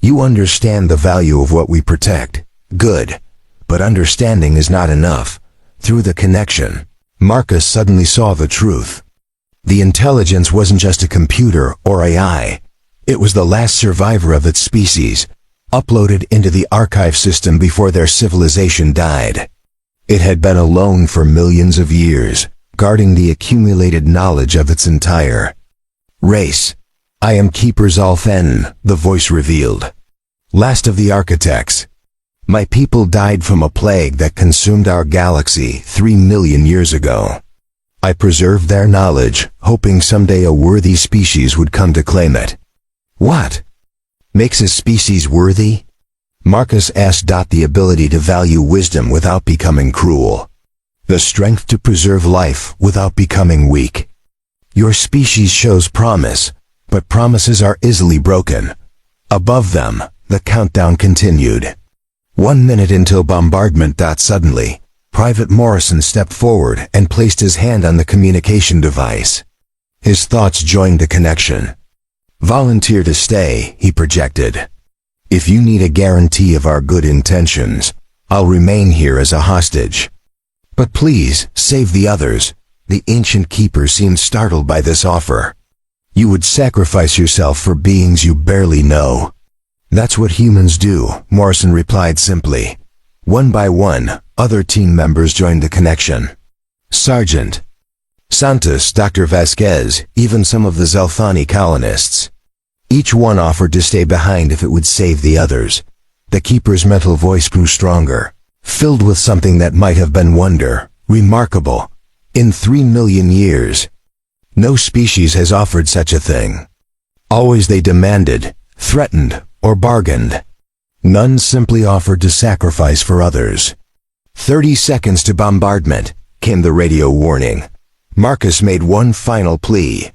"You understand the value of what we protect. Good. But understanding is not enough." Through the connection, Marcus suddenly saw the truth. The intelligence wasn't just a computer or AI. It was the last survivor of its species, uploaded into the archive system before their civilization died. It had been alone for millions of years, guarding the accumulated knowledge of its entire race. "I am Keeper Zalfen," the voice revealed. "Last of the architects. My people died from a plague that consumed our galaxy 3 million years ago. I preserved their knowledge, hoping someday a worthy species would come to claim it." "What makes a species worthy?" Marcus asked. The ability to value wisdom without becoming cruel. The strength to preserve life without becoming weak. Your species shows promise, but promises are easily broken. Above them, the countdown continued. 1 minute until bombardment. Suddenly, Private Morrison stepped forward and placed his hand on the communication device. His thoughts joined the connection. Volunteer to stay, he projected. If you need a guarantee of our good intentions, I'll remain here as a hostage. But please, save the others. The ancient keeper seemed startled by this offer. You would sacrifice yourself for beings you barely know. That's what humans do, Morrison replied simply. One by one, other team members joined the connection. Sergeant Santos, Dr. Vasquez, even some of the Zelfani colonists. Each one offered to stay behind if it would save the others. The keeper's mental voice grew stronger, filled with something that might have been wonder, remarkable. In 3 million years, no species has offered such a thing. Always they demanded, threatened, or bargained. None simply offered to sacrifice for others. 30 seconds to bombardment, came the radio warning. Marcus made one final plea.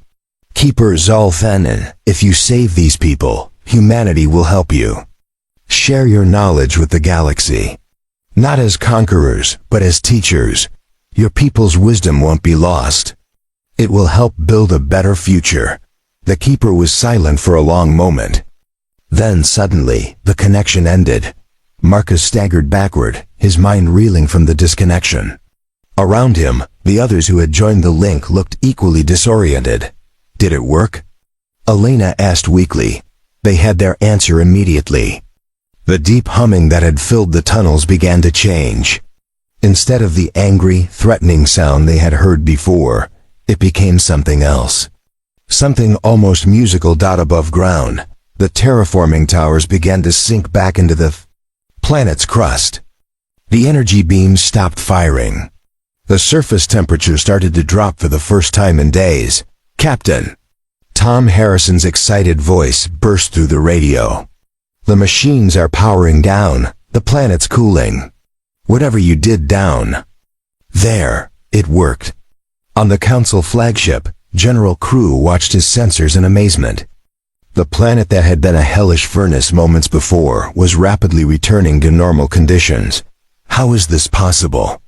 Keeper Zolfanin, if you save these people, humanity will help you. Share your knowledge with the galaxy. Not as conquerors, but as teachers. Your people's wisdom won't be lost. It will help build a better future. The keeper was silent for a long moment. Then suddenly, the connection ended. Marcus staggered backward, his mind reeling from the disconnection. Around him, the others who had joined the link looked equally disoriented. Did it work? Elena asked weakly. They had their answer immediately. The deep humming that had filled the tunnels began to change. Instead of the angry, threatening sound they had heard before, it became something else. Something almost musical. Above ground, the terraforming towers began to sink back into the planet's crust. The energy beams stopped firing. The surface temperature started to drop for the first time in days. Captain! Tom Harrison's excited voice burst through the radio. The machines are powering down, the planet's cooling. Whatever you did down there, it worked. On the Council flagship, General Crew watched his sensors in amazement. The planet that had been a hellish furnace moments before was rapidly returning to normal conditions. How is this possible?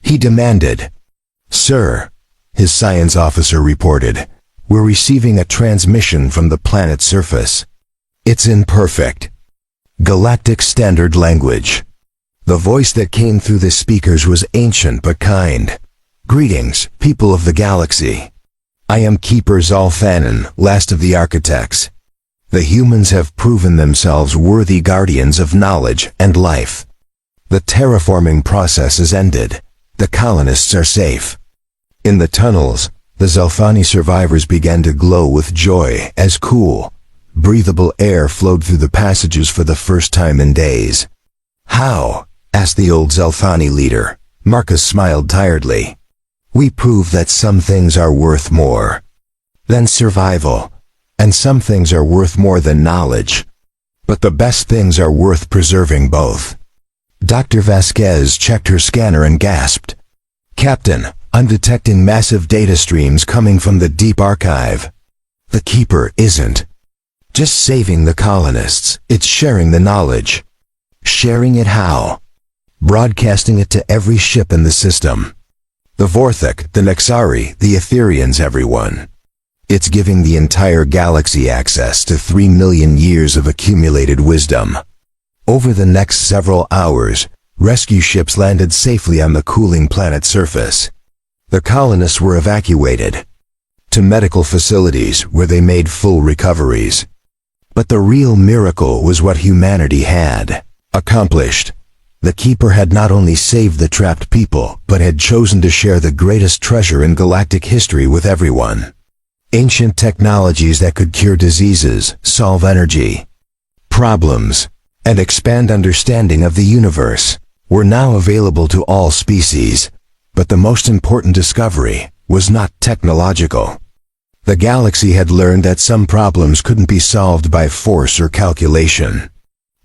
He demanded. Sir, his science officer reported, we're receiving a transmission from the planet's surface. It's imperfect. Galactic Standard Language. The voice that came through the speakers was ancient but kind. Greetings, people of the galaxy. I am Keeper Zolfanin, last of the architects. The humans have proven themselves worthy guardians of knowledge and life. The terraforming process is ended. The colonists are safe. In the tunnels, the Zelfani survivors began to glow with joy as cool, breathable air flowed through the passages for the first time in days. How? Asked the old Zelfani leader. Marcus smiled tiredly. We prove that some things are worth more than survival, and some things are worth more than knowledge. But the best things are worth preserving both. Dr. Vasquez checked her scanner and gasped. Captain, I'm detecting massive data streams coming from the deep archive. The Keeper isn't just saving the colonists, it's sharing the knowledge. Sharing it how? Broadcasting it to every ship in the system. The Vorthok, the Nexari, the Etherians, everyone. It's giving the entire galaxy access to 3 million years of accumulated wisdom. Over the next several hours, rescue ships landed safely on the cooling planet's surface. The colonists were evacuated to medical facilities where they made full recoveries. But the real miracle was what humanity had accomplished. The Keeper had not only saved the trapped people, but had chosen to share the greatest treasure in galactic history with everyone. Ancient technologies that could cure diseases, solve energy problems, and expand understanding of the universe were now available to all species. But the most important discovery was not technological. The galaxy had learned that some problems couldn't be solved by force or calculation.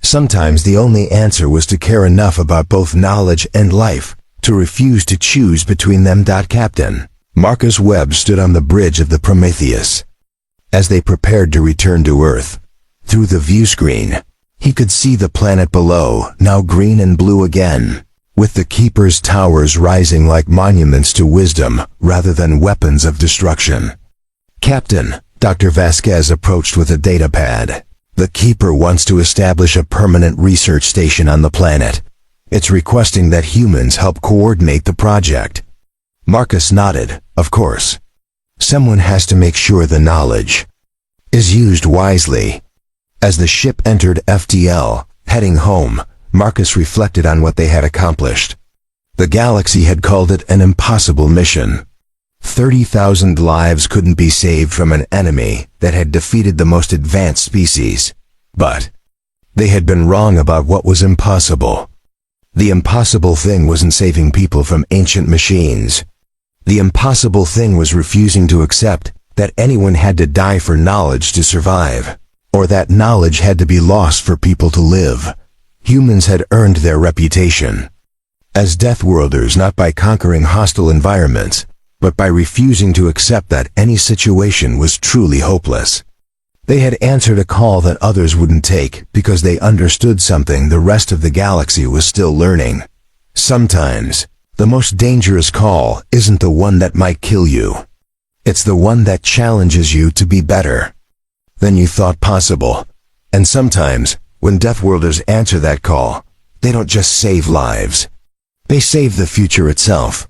Sometimes the only answer was to care enough about both knowledge and life to refuse to choose between them. Captain Marcus Webb stood on the bridge of the Prometheus. As they prepared to return to Earth, through the view screen, he could see the planet below, now green and blue again, with the Keeper's towers rising like monuments to wisdom rather than weapons of destruction. Captain, Dr. Vasquez approached with a data pad. The Keeper wants to establish a permanent research station on the planet. It's requesting that humans help coordinate the project. Marcus nodded, of course. Someone has to make sure the knowledge is used wisely. As the ship entered FTL, heading home, Marcus reflected on what they had accomplished. The galaxy had called it an impossible mission. 30,000 lives couldn't be saved from an enemy that had defeated the most advanced species. But they had been wrong about what was impossible. The impossible thing wasn't saving people from ancient machines. The impossible thing was refusing to accept that anyone had to die for knowledge to survive, or that knowledge had to be lost for people to live. Humans had earned their reputation as Deathworlders not by conquering hostile environments, but by refusing to accept that any situation was truly hopeless. They had answered a call that others wouldn't take because they understood something the rest of the galaxy was still learning. Sometimes, the most dangerous call isn't the one that might kill you. It's the one that challenges you to be better than you thought possible. And sometimes, when Deathworlders answer that call, they don't just save lives. They save the future itself.